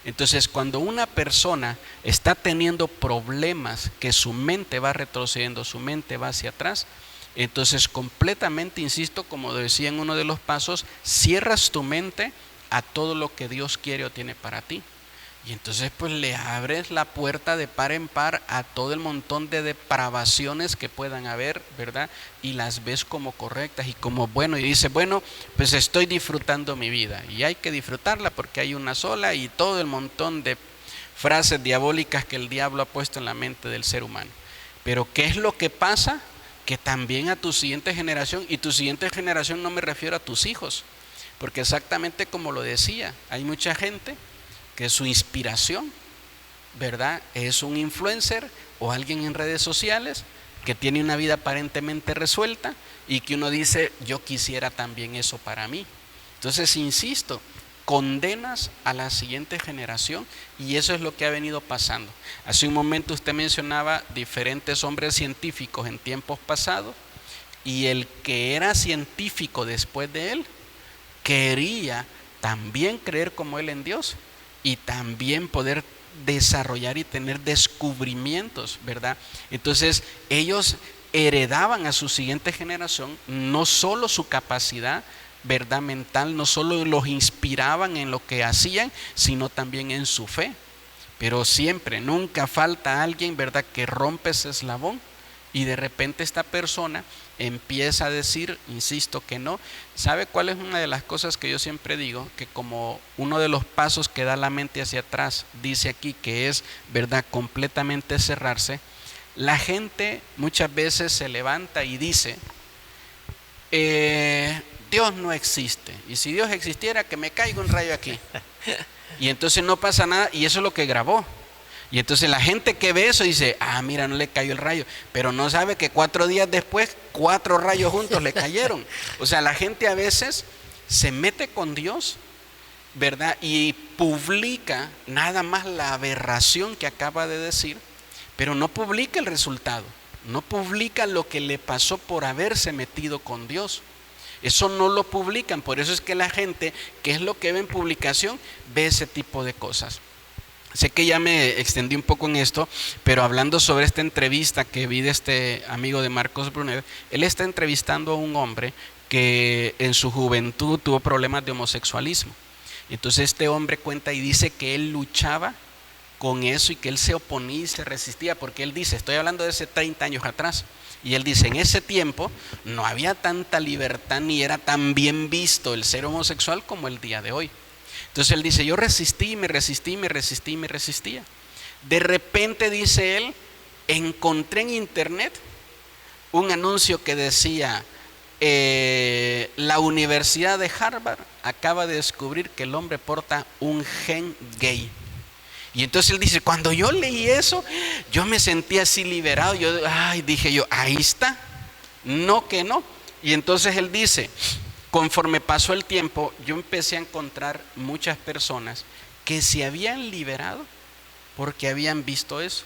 [SPEAKER 1] Entonces, cuando una persona está teniendo problemas, que su mente va retrocediendo, su mente va hacia atrás, entonces completamente, insisto, como decía en uno de los pasos, cierras tu mente a todo lo que Dios quiere o tiene para ti. Y entonces pues le abres la puerta de par en par a todo el montón de depravaciones que puedan haber, ¿verdad? Y las ves como correctas y como bueno. Y dices, bueno, pues estoy disfrutando mi vida. Y hay que disfrutarla porque hay una sola, y todo el montón de frases diabólicas que el diablo ha puesto en la mente del ser humano. Pero ¿qué es lo que pasa? Que también a tu siguiente generación, y tu siguiente generación no me refiero a tus hijos, porque exactamente como lo decía, hay mucha gente que su inspiración, ¿verdad?, es un influencer o alguien en redes sociales que tiene una vida aparentemente resuelta y que uno dice, yo quisiera también eso para mí. Entonces, insisto, condenas a la siguiente generación, y eso es lo que ha venido pasando. Hace un momento usted mencionaba diferentes hombres científicos en tiempos pasados, y el que era científico después de él quería también creer como él en Dios y también poder desarrollar y tener descubrimientos, ¿verdad? Entonces ellos heredaban a su siguiente generación no solo su capacidad, ¿verdad?, mental, no solo los inspiraban en lo que hacían, sino también en su fe. Pero siempre, nunca falta alguien, ¿verdad?, que rompe ese eslabón y de repente esta persona empieza a decir, insisto, que no. ¿Sabe cuál es una de las cosas que yo siempre digo? Que como uno de los pasos que da la mente hacia atrás, dice aquí que es, ¿verdad?, completamente cerrarse. La gente muchas veces se levanta y dice, Dios no existe, y si Dios existiera, que me caiga un rayo aquí. Y entonces no pasa nada, y eso es lo que grabó. Y entonces la gente que ve eso dice, mira, no le cayó el rayo, pero no sabe que 4 días después 4 rayos juntos le cayeron. O sea, la gente a veces se mete con Dios, ¿verdad?, y publica nada más la aberración que acaba de decir, pero no publica el resultado, no publica lo que le pasó por haberse metido con Dios. Eso no lo publican. Por eso es que la gente, ¿qué es lo que ve en publicación? Ve ese tipo de cosas. Sé que ya me extendí un poco en esto, pero hablando sobre esta entrevista que vi de este amigo de Marcos Brunet, él está entrevistando a un hombre que en su juventud tuvo problemas de homosexualismo. Entonces este hombre cuenta y dice que él luchaba con eso y que él se oponía y se resistía, porque él dice, estoy hablando de hace 30 años atrás, y él dice, en ese tiempo no había tanta libertad ni era tan bien visto el ser homosexual como el día de hoy. Entonces él dice, yo resistí, me resistí, me resistí, me resistía. De repente, dice él, encontré en internet un anuncio que decía, la Universidad de Harvard acaba de descubrir que el hombre porta un gen gay. Y entonces él dice, cuando yo leí eso, yo me sentí así liberado. Dije yo, ahí está, no que no. Y entonces él dice, conforme pasó el tiempo, yo empecé a encontrar muchas personas que se habían liberado porque habían visto eso.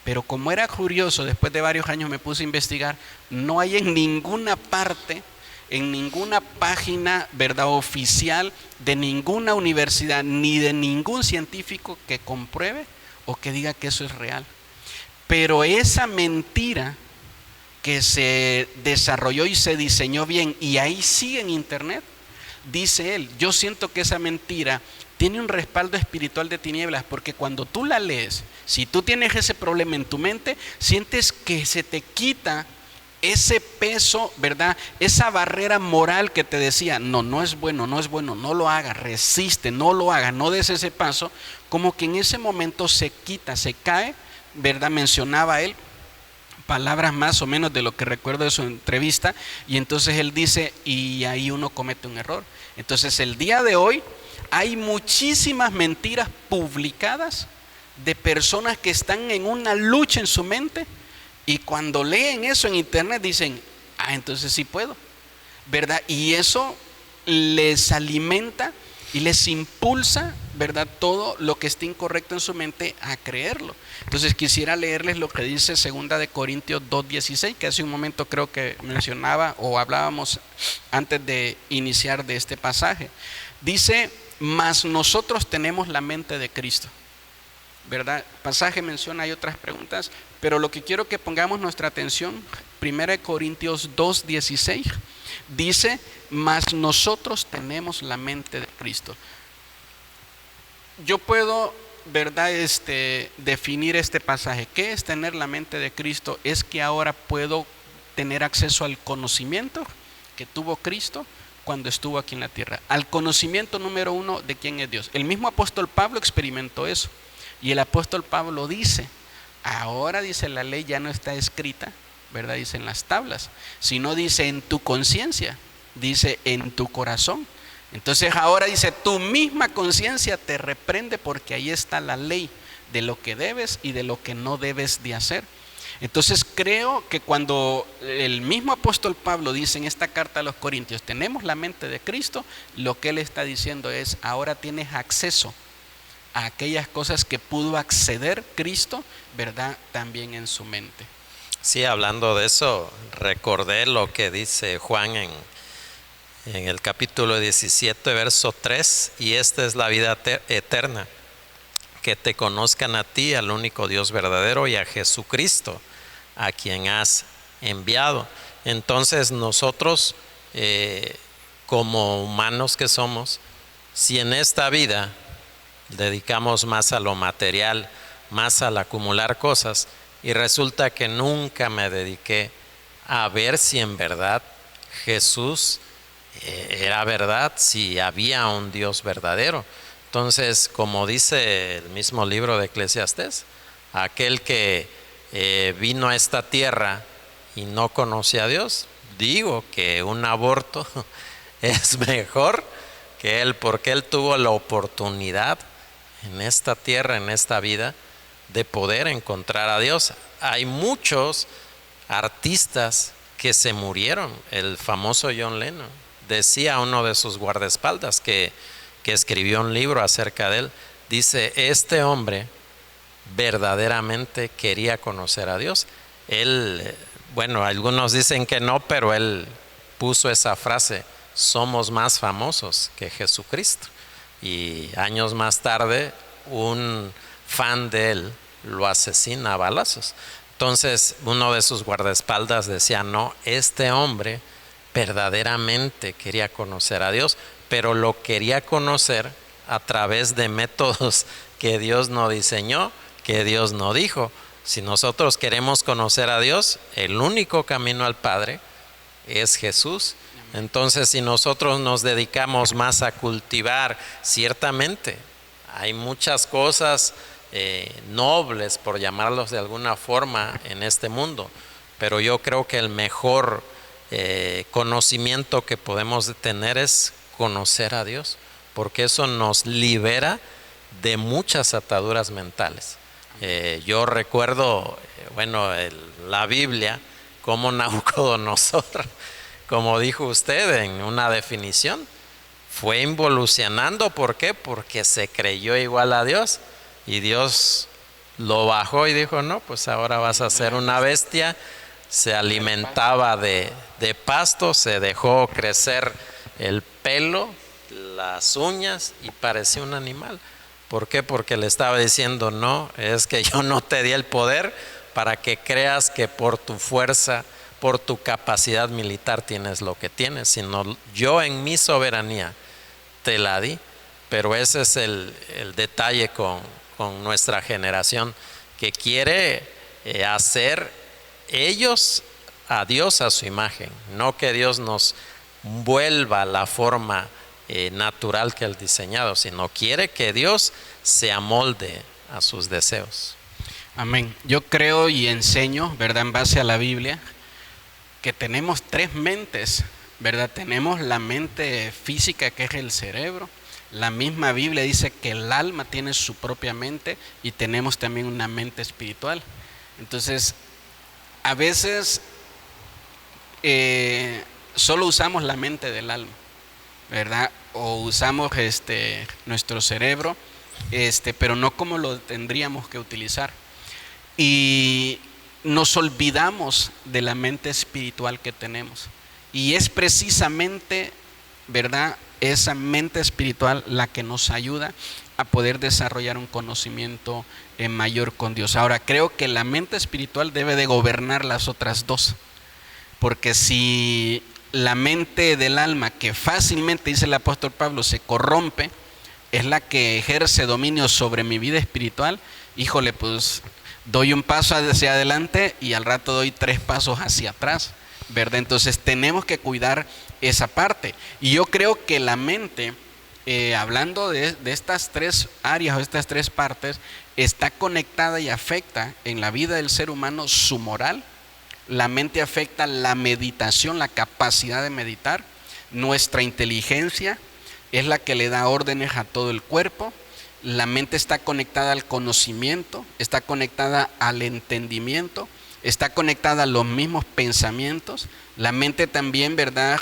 [SPEAKER 1] Pero como era curioso, después de varios años me puse a investigar, no hay en ninguna parte, en ninguna página, ¿verdad?, oficial de ninguna universidad ni de ningún científico que compruebe o que diga que eso es real. Pero esa mentira que se desarrolló y se diseñó bien y ahí sigue en internet, dice él, yo siento que esa mentira tiene un respaldo espiritual de tinieblas, porque cuando tú la lees, si tú tienes ese problema en tu mente, sientes que se te quita ese peso, ¿verdad? Esa barrera moral que te decía, no es bueno, no lo hagas, resiste, no lo hagas, no des ese paso, como que en ese momento se quita, se cae, ¿verdad? Mencionaba él palabras más o menos de lo que recuerdo de su entrevista, y entonces él dice, y ahí uno comete un error. Entonces el día de hoy hay muchísimas mentiras publicadas de personas que están en una lucha en su mente, y cuando leen eso en internet dicen, entonces sí puedo, ¿verdad? Y eso les alimenta y les impulsa, ¿verdad?, todo lo que esté incorrecto en su mente a creerlo. Entonces quisiera leerles lo que dice 2 de Corintios 2:16, que hace un momento creo que mencionaba o hablábamos antes de iniciar de este pasaje. Dice, mas nosotros tenemos la mente de Cristo, ¿verdad? Pasaje menciona, hay otras preguntas, pero lo que quiero que pongamos nuestra atención, 1 Corintios 2:16, dice, mas nosotros tenemos la mente de Cristo. Yo puedo, ¿verdad?, definir este pasaje. ¿Qué es tener la mente de Cristo? Es que ahora puedo tener acceso al conocimiento que tuvo Cristo cuando estuvo aquí en la tierra, al conocimiento número uno de quién es Dios. El mismo apóstol Pablo experimentó eso, y el apóstol Pablo dice, ahora, dice, la ley ya no está escrita, ¿verdad?, dice, en las tablas, sino dice en tu conciencia, dice en tu corazón. Entonces ahora dice, tu misma conciencia te reprende porque ahí está la ley de lo que debes y de lo que no debes de hacer. Entonces creo que cuando el mismo apóstol Pablo dice en esta carta a los Corintios, tenemos la mente de Cristo, lo que él está diciendo es, ahora tienes acceso a aquellas cosas que pudo acceder Cristo, ¿verdad?, también en su mente.
[SPEAKER 2] Sí, hablando de eso, recordé lo que dice Juan en el capítulo 17, verso 3, y esta es la vida eterna, que te conozcan a ti, al único Dios verdadero, y a Jesucristo, a quien has enviado. Entonces nosotros, como humanos que somos, si en esta vida dedicamos más a lo material, más al acumular cosas, y resulta que nunca me dediqué a ver si en verdad Jesús era verdad, si había un Dios verdadero. Entonces, como dice el mismo libro de Eclesiastés, aquel que vino a esta tierra y no conoce a Dios, digo que un aborto es mejor que él, porque él tuvo la oportunidad en esta tierra, en esta vida, de poder encontrar a Dios. Hay muchos artistas que se murieron. El famoso John Lennon decía a uno de sus guardaespaldas que escribió un libro acerca de él, dice, este hombre verdaderamente quería conocer a Dios. Él, bueno, algunos dicen que no, pero él puso esa frase, somos más famosos que Jesucristo. Y años más tarde, un fan de él lo asesina a balazos. Entonces, uno de sus guardaespaldas decía, no, este hombre verdaderamente quería conocer a Dios, pero lo quería conocer a través de métodos que Dios no diseñó, que Dios no dijo. Si nosotros queremos conocer a Dios, el único camino al Padre es Jesús. Entonces, si nosotros nos dedicamos más a cultivar, ciertamente hay muchas cosas nobles, por llamarlos de alguna forma, en este mundo, pero yo creo que el mejor conocimiento que podemos tener es conocer a Dios, porque eso nos libera de muchas ataduras mentales. Yo recuerdo, la Biblia, como Nabucodonosor, como dijo usted en una definición, fue involucionando. ¿Por qué? Porque se creyó igual a Dios y Dios lo bajó y dijo, no, pues ahora vas a ser una bestia. Se alimentaba de pasto, se dejó crecer el pelo, las uñas y parecía un animal. ¿Por qué? Porque le estaba diciendo, no, es que yo no te di el poder para que creas que por tu fuerza, por tu capacidad militar tienes lo que tienes, sino yo en mi soberanía te la di. Pero ese es el detalle con nuestra generación, que quiere hacer ellos a Dios a su imagen, no que Dios nos vuelva la forma natural que Él diseñado, sino quiere que Dios se amolde a sus deseos.
[SPEAKER 1] Amén. Yo creo y enseño, ¿verdad?, en base a la Biblia, que tenemos tres mentes, ¿verdad? Tenemos la mente física, que es el cerebro. La misma Biblia dice que el alma tiene su propia mente, y tenemos también una mente espiritual. Entonces, a veces solo usamos la mente del alma, ¿verdad? O usamos nuestro cerebro, pero no como lo tendríamos que utilizar. Y nos olvidamos de la mente espiritual que tenemos. Y es precisamente, ¿verdad?, esa mente espiritual la que nos ayuda a poder desarrollar un conocimiento mayor con Dios. Ahora, creo que la mente espiritual debe de gobernar las otras dos, porque si la mente del alma, que fácilmente, dice el apóstol Pablo, se corrompe, es la que ejerce dominio sobre mi vida espiritual, híjole, pues doy un paso hacia adelante y al rato doy 3 pasos hacia atrás, ¿verdad? Entonces tenemos que cuidar esa parte. Y yo creo que la mente, hablando de estas 3 áreas o estas 3 partes, está conectada y afecta en la vida del ser humano su moral. La mente afecta la meditación, la capacidad de meditar. Nuestra inteligencia es la que le da órdenes a todo el cuerpo. La mente está conectada al conocimiento, está conectada al entendimiento, está conectada a los mismos pensamientos. La mente también, ¿verdad?,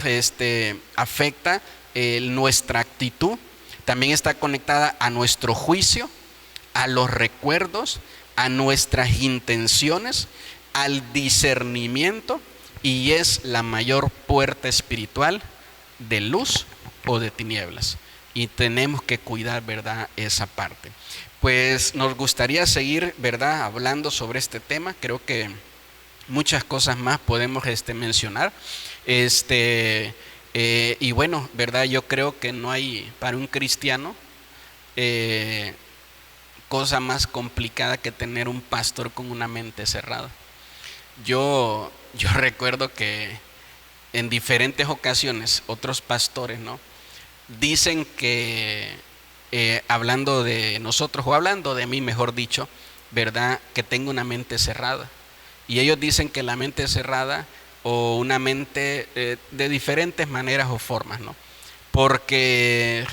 [SPEAKER 1] afecta nuestra actitud. También está conectada a nuestro juicio, a los recuerdos, a nuestras intenciones, al discernimiento, y es la mayor puerta espiritual de luz o de tinieblas. Y tenemos que cuidar, ¿verdad?, esa parte. Pues nos gustaría seguir, ¿verdad?, hablando sobre este tema. Creo que muchas cosas más podemos mencionar. Y bueno, ¿verdad?, yo creo que no hay para un cristiano cosa más complicada que tener un pastor con una mente cerrada. Yo recuerdo que en diferentes ocasiones otros pastores, ¿no?, dicen que, hablando de nosotros, o hablando de mí, mejor dicho, ¿verdad?, que tengo una mente cerrada. Y ellos dicen que la mente cerrada, o una mente de diferentes maneras o formas, ¿no? Porque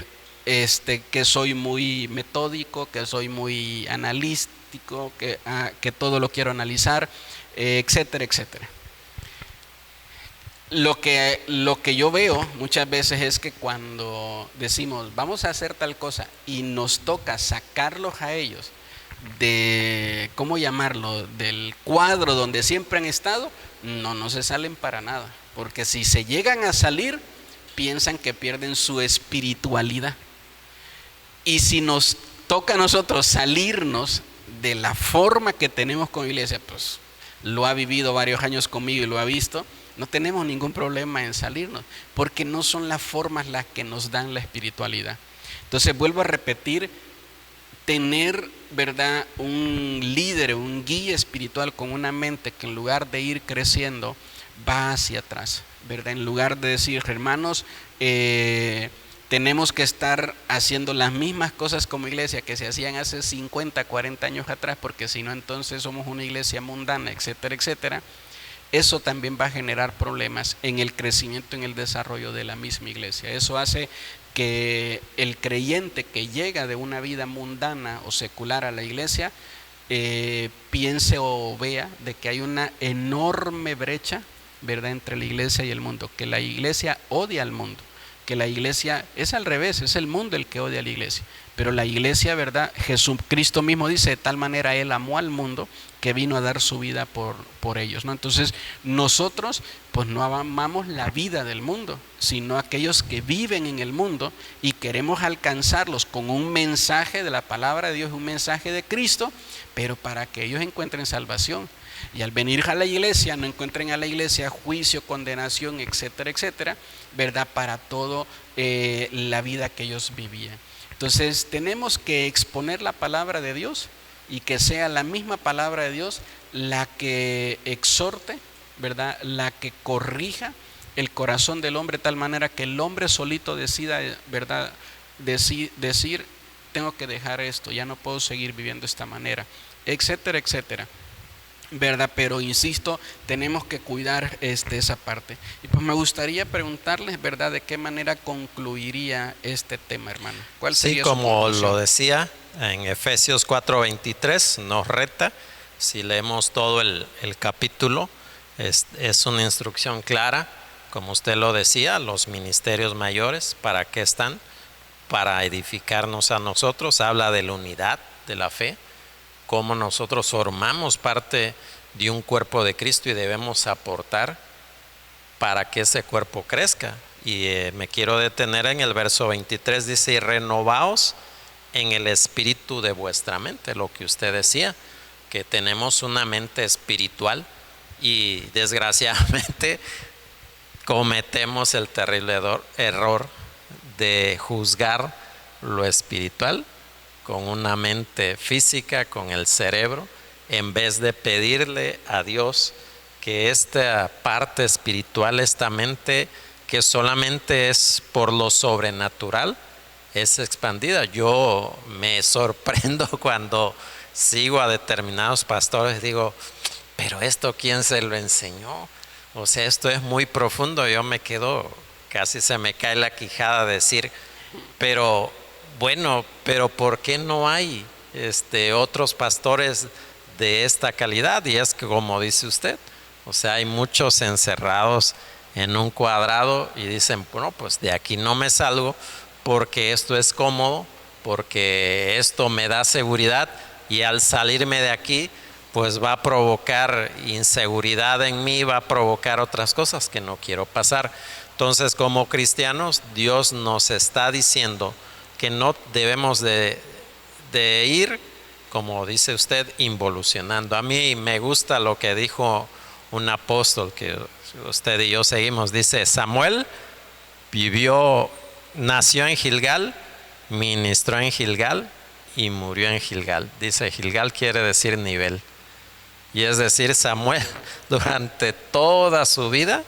[SPEAKER 1] que soy muy metódico, que soy muy analítico, que todo lo quiero analizar, etcétera, etcétera. Lo que yo veo muchas veces es que cuando decimos vamos a hacer tal cosa y nos toca sacarlos a ellos de, ¿cómo llamarlo?, del cuadro donde siempre han estado, no se salen para nada, porque si se llegan a salir, piensan que pierden su espiritualidad. Y si nos toca a nosotros salirnos de la forma que tenemos con iglesia, pues lo ha vivido varios años conmigo y lo ha visto, no tenemos ningún problema en salirnos, porque no son las formas las que nos dan la espiritualidad. Entonces vuelvo a repetir, tener, ¿verdad?, un líder, un guía espiritual con una mente que en lugar de ir creciendo va hacia atrás, ¿verdad? En lugar de decir, hermanos, tenemos que estar haciendo las mismas cosas como iglesia que se hacían hace 50, 40 años atrás, porque si no, entonces somos una iglesia mundana, etcétera, etcétera. eso también va a generar problemas en el crecimiento, en el desarrollo de la misma iglesia. Eso hace que el creyente que llega de una vida mundana o secular a la iglesia piense o vea de que hay una enorme brecha, ¿verdad?, entre la iglesia y el mundo, que la iglesia odia al mundo, que la iglesia es al revés, es el mundo el que odia a la iglesia, pero la iglesia, ¿verdad?, Jesucristo mismo dice, de tal manera Él amó al mundo que vino a dar su vida por ellos, ¿no? Entonces nosotros pues no amamos la vida del mundo, sino aquellos que viven en el mundo y queremos alcanzarlos con un mensaje de la palabra de Dios, un mensaje de Cristo, pero para que ellos encuentren salvación. Y al venir a la iglesia, no encuentren a la iglesia juicio, condenación, etcétera, etcétera, ¿verdad?, para toda la vida que ellos vivían. Entonces tenemos que exponer la palabra de Dios y que sea la misma palabra de Dios la que exhorte, ¿verdad?, la que corrija el corazón del hombre de tal manera que el hombre solito decida, ¿verdad?, decir, tengo que dejar esto, ya no puedo seguir viviendo de esta manera, etcétera, etcétera, ¿verdad? Pero insisto, tenemos que cuidar esa parte. Y pues me gustaría preguntarles, ¿verdad?, de qué manera concluiría este tema, hermano. ¿Cuál sería su
[SPEAKER 2] como
[SPEAKER 1] conclusión?
[SPEAKER 2] lo decía en Efesios 4:23, nos reta, si leemos todo el capítulo, es una instrucción clara, como usted lo decía, los ministerios mayores, ¿para qué están? Para edificarnos a nosotros, habla de la unidad de la fe, cómo nosotros formamos parte de un cuerpo de Cristo y debemos aportar para que ese cuerpo crezca. Y me quiero detener en el verso 23, dice, y renovaos en el espíritu de vuestra mente, lo que usted decía, que tenemos una mente espiritual y desgraciadamente cometemos el terrible error de juzgar lo espiritual con una mente física, con el cerebro, en vez de pedirle a Dios que esta parte espiritual, esta mente que solamente es por lo sobrenatural, es expandida. Yo me sorprendo cuando sigo a determinados pastores, digo, pero esto ¿quién se lo enseñó? O sea, esto es muy profundo. Yo me quedo, casi se me cae la quijada decir, pero bueno, pero ¿por qué no hay otros pastores de esta calidad? Y es que como dice usted, o sea, hay muchos encerrados en un cuadrado y dicen, bueno, pues de aquí no me salgo porque esto es cómodo, porque esto me da seguridad y al salirme de aquí pues va a provocar inseguridad en mí, va a provocar otras cosas que no quiero pasar. Entonces, como cristianos, Dios nos está diciendo que no debemos de ir, como dice usted, involucionando. A mí me gusta lo que dijo un apóstol que usted y yo seguimos. Dice, Samuel nació en Gilgal, ministró en Gilgal y murió en Gilgal. Dice, Gilgal quiere decir nivel. Y es decir, Samuel durante toda su vida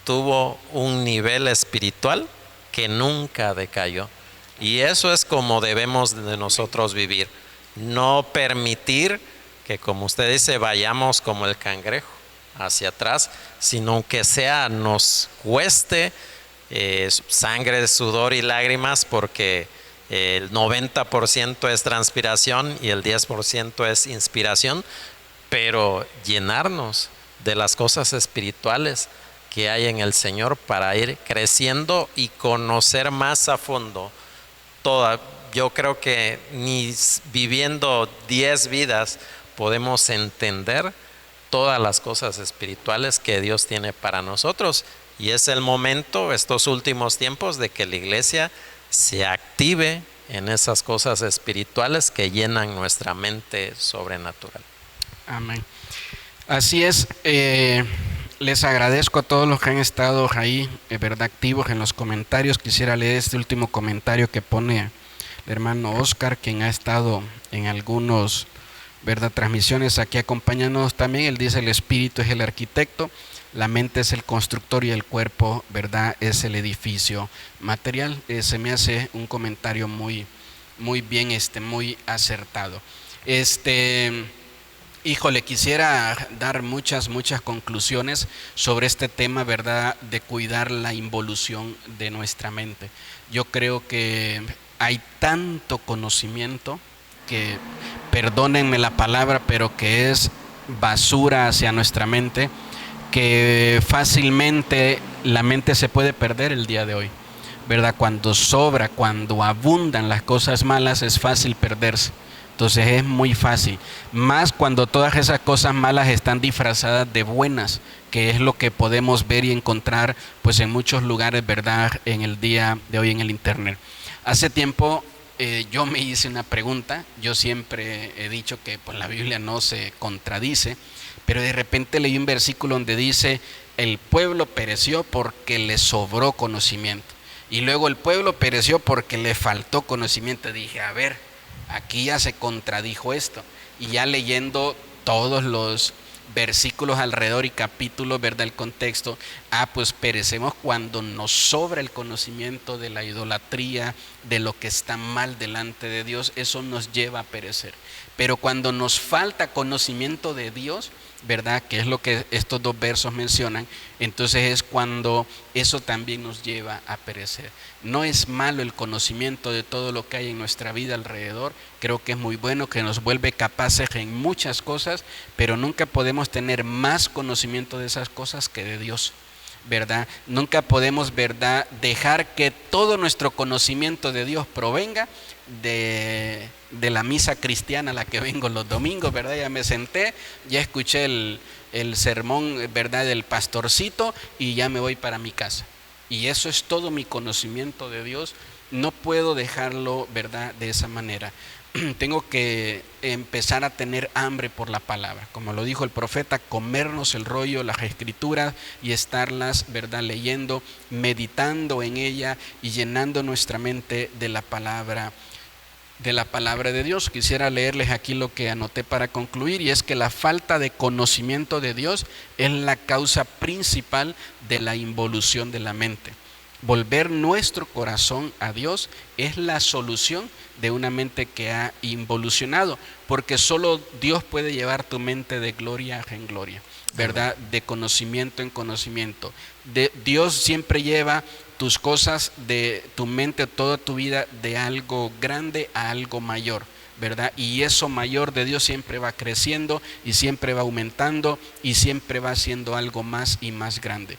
[SPEAKER 2] tuvo un nivel espiritual que nunca decayó. Y eso es como debemos de nosotros vivir. No permitir que, como usted dice, vayamos como el cangrejo hacia atrás, sino que nos cueste sangre, sudor y lágrimas, porque el 90% es transpiración y el 10% es inspiración, pero llenarnos de las cosas espirituales que hay en el Señor para ir creciendo y conocer más a fondo toda. Yo creo que ni viviendo 10 vidas podemos entender todas las cosas espirituales que Dios tiene para nosotros, y es el momento, estos últimos tiempos, de que la iglesia se active en esas cosas espirituales que llenan nuestra mente sobrenatural.
[SPEAKER 1] Amén. Así es. Les agradezco a todos los que han estado ahí, verdad, activos en los comentarios. Quisiera leer este último comentario que pone el hermano Oscar, quien ha estado en algunos, verdad, transmisiones aquí acompañándonos también. Él dice: el espíritu es el arquitecto, la mente es el constructor y el cuerpo, verdad, es el edificio material. Se me hace un comentario muy bien, muy acertado. Híjole, quisiera dar muchas conclusiones sobre este tema, ¿verdad? De cuidar la involución de nuestra mente. Yo creo que hay tanto conocimiento que, perdónenme la palabra, pero que es basura hacia nuestra mente, que fácilmente la mente se puede perder el día de hoy, ¿verdad? Cuando sobra, cuando abundan las cosas malas, es fácil perderse. Entonces es muy fácil, más cuando todas esas cosas malas están disfrazadas de buenas, que es lo que podemos ver y encontrar pues en muchos lugares, ¿verdad? En el día de hoy en el internet. Hace tiempo yo me hice una pregunta. Yo siempre he dicho que pues, la Biblia no se contradice, pero de repente leí un versículo donde dice: el pueblo pereció porque le sobró conocimiento, y luego el pueblo pereció porque le faltó conocimiento. Dije, a ver, aquí ya se contradijo esto. Y ya leyendo todos los versículos alrededor y capítulos, ¿verdad? El contexto, pues perecemos cuando nos sobra el conocimiento de la idolatría, de lo que está mal delante de Dios. Eso nos lleva a perecer. Pero cuando nos falta conocimiento de Dios, ¿verdad? Que es lo que estos dos versos mencionan, entonces es cuando eso también nos lleva a perecer. No es malo el conocimiento de todo lo que hay en nuestra vida alrededor. Creo que es muy bueno, que nos vuelve capaces en muchas cosas, pero nunca podemos tener más conocimiento de esas cosas que de Dios, ¿verdad? Nunca podemos, ¿verdad?, dejar que todo nuestro conocimiento de Dios provenga de la misa cristiana a la que vengo los domingos, ¿verdad? Ya me senté, ya escuché el sermón, ¿verdad?, del pastorcito, y ya me voy para mi casa. Y eso es todo mi conocimiento de Dios. No puedo dejarlo, ¿verdad?, de esa manera. Tengo que empezar a tener hambre por la palabra, como lo dijo el profeta, comernos el rollo, las escrituras, y estarlas, ¿verdad?, leyendo, meditando en ella y llenando nuestra mente de la palabra de Dios. Quisiera leerles aquí lo que anoté para concluir, y es que la falta de conocimiento de Dios es la causa principal de la involución de la mente. Volver nuestro corazón a Dios es la solución de una mente que ha involucionado, porque solo Dios puede llevar tu mente de gloria en gloria, ¿verdad? De conocimiento en conocimiento. Dios siempre lleva tus cosas de tu mente, toda tu vida, de algo grande a algo mayor, ¿verdad? Y eso mayor de Dios siempre va creciendo y siempre va aumentando y siempre va siendo algo más y más grande.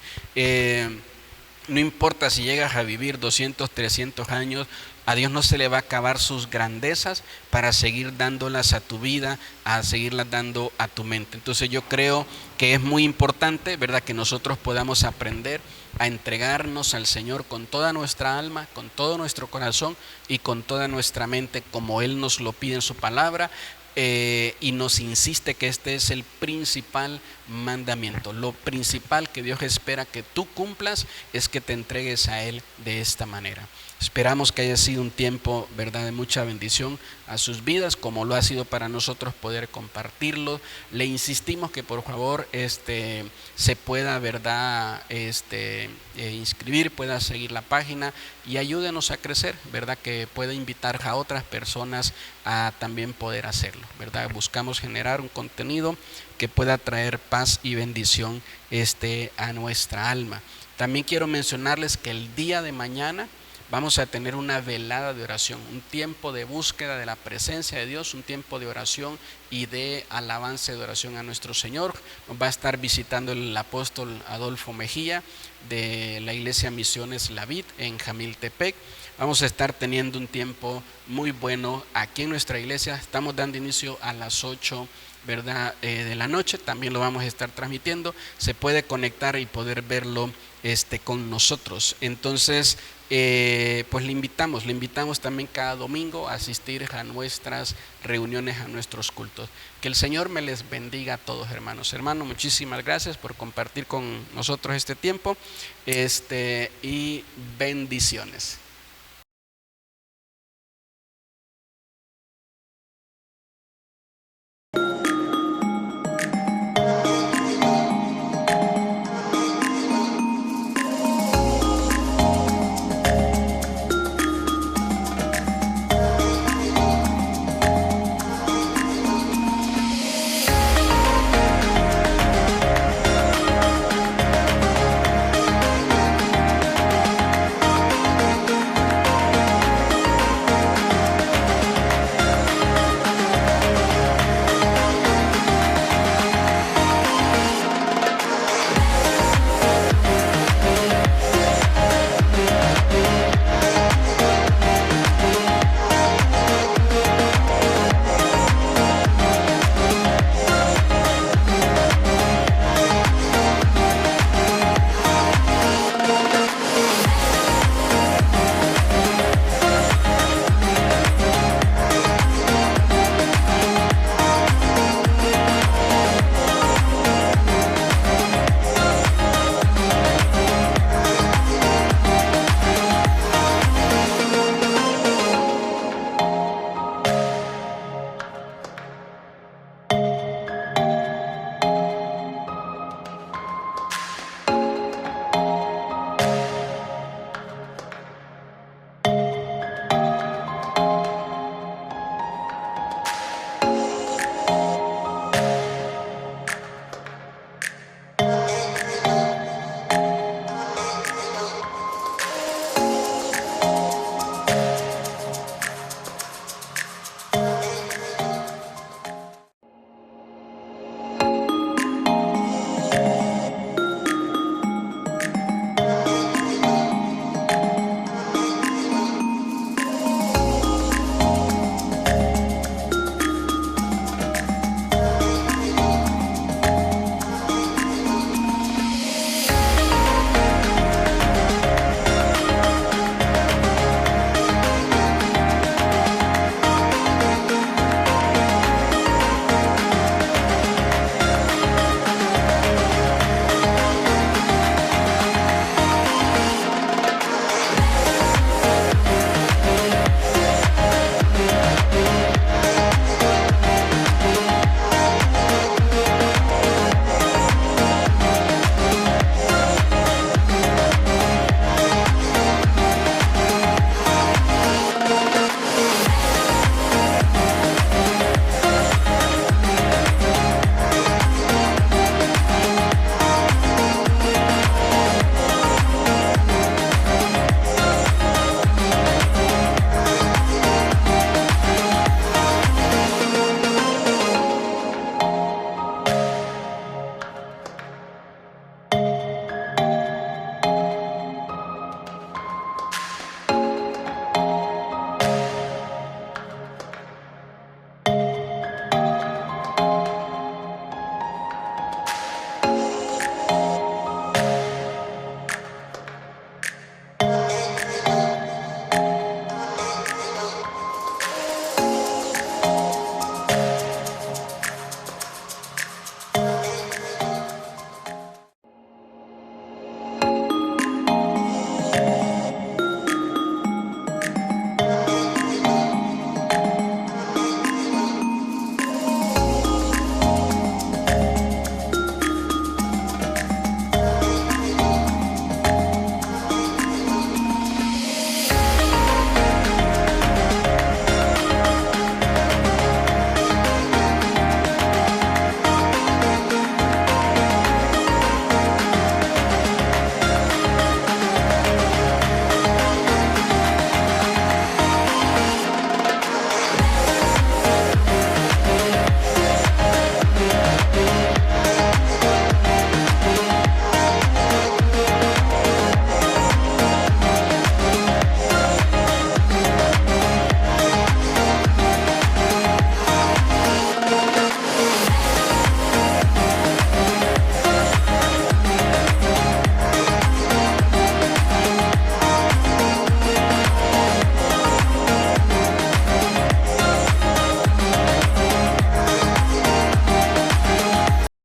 [SPEAKER 1] No importa si llegas a vivir 200, 300 años, a Dios no se le va a acabar sus grandezas para seguir dándolas a tu vida, a seguirlas dando a tu mente. Entonces yo creo que es muy importante, ¿verdad?, que nosotros podamos aprender a entregarnos al Señor con toda nuestra alma, con todo nuestro corazón y con toda nuestra mente, como Él nos lo pide en su palabra. Y nos insiste que este es el principal mandamiento. Lo principal que Dios espera que tú cumplas es que te entregues a Él de esta manera. Esperamos que haya sido un tiempo, ¿verdad?, de mucha bendición a sus vidas, como lo ha sido para nosotros poder compartirlo. Le insistimos que por favor se pueda, ¿verdad?, inscribir, pueda seguir la página y ayúdenos a crecer, ¿verdad?, que pueda invitar a otras personas a también poder hacerlo, ¿verdad? Buscamos generar un contenido que pueda traer paz y bendición a nuestra alma. También quiero mencionarles que el día de mañana vamos a tener una velada de oración, un tiempo de búsqueda de la presencia de Dios, un tiempo de oración y de alabanza y de oración a nuestro Señor. Nos va a estar visitando el apóstol Adolfo Mejía de la Iglesia Misiones La Vid en Jamiltepec. Vamos a estar teniendo un tiempo muy bueno aquí en nuestra iglesia. Estamos dando inicio a las 8, ¿verdad?, de la noche. También lo vamos a estar transmitiendo. Se puede conectar y poder verlo con nosotros. Entonces, pues le invitamos también cada domingo a asistir a nuestras reuniones, a nuestros cultos. Que el Señor me les bendiga a todos, hermanos. Hermano, muchísimas gracias por compartir con nosotros este tiempo, y bendiciones.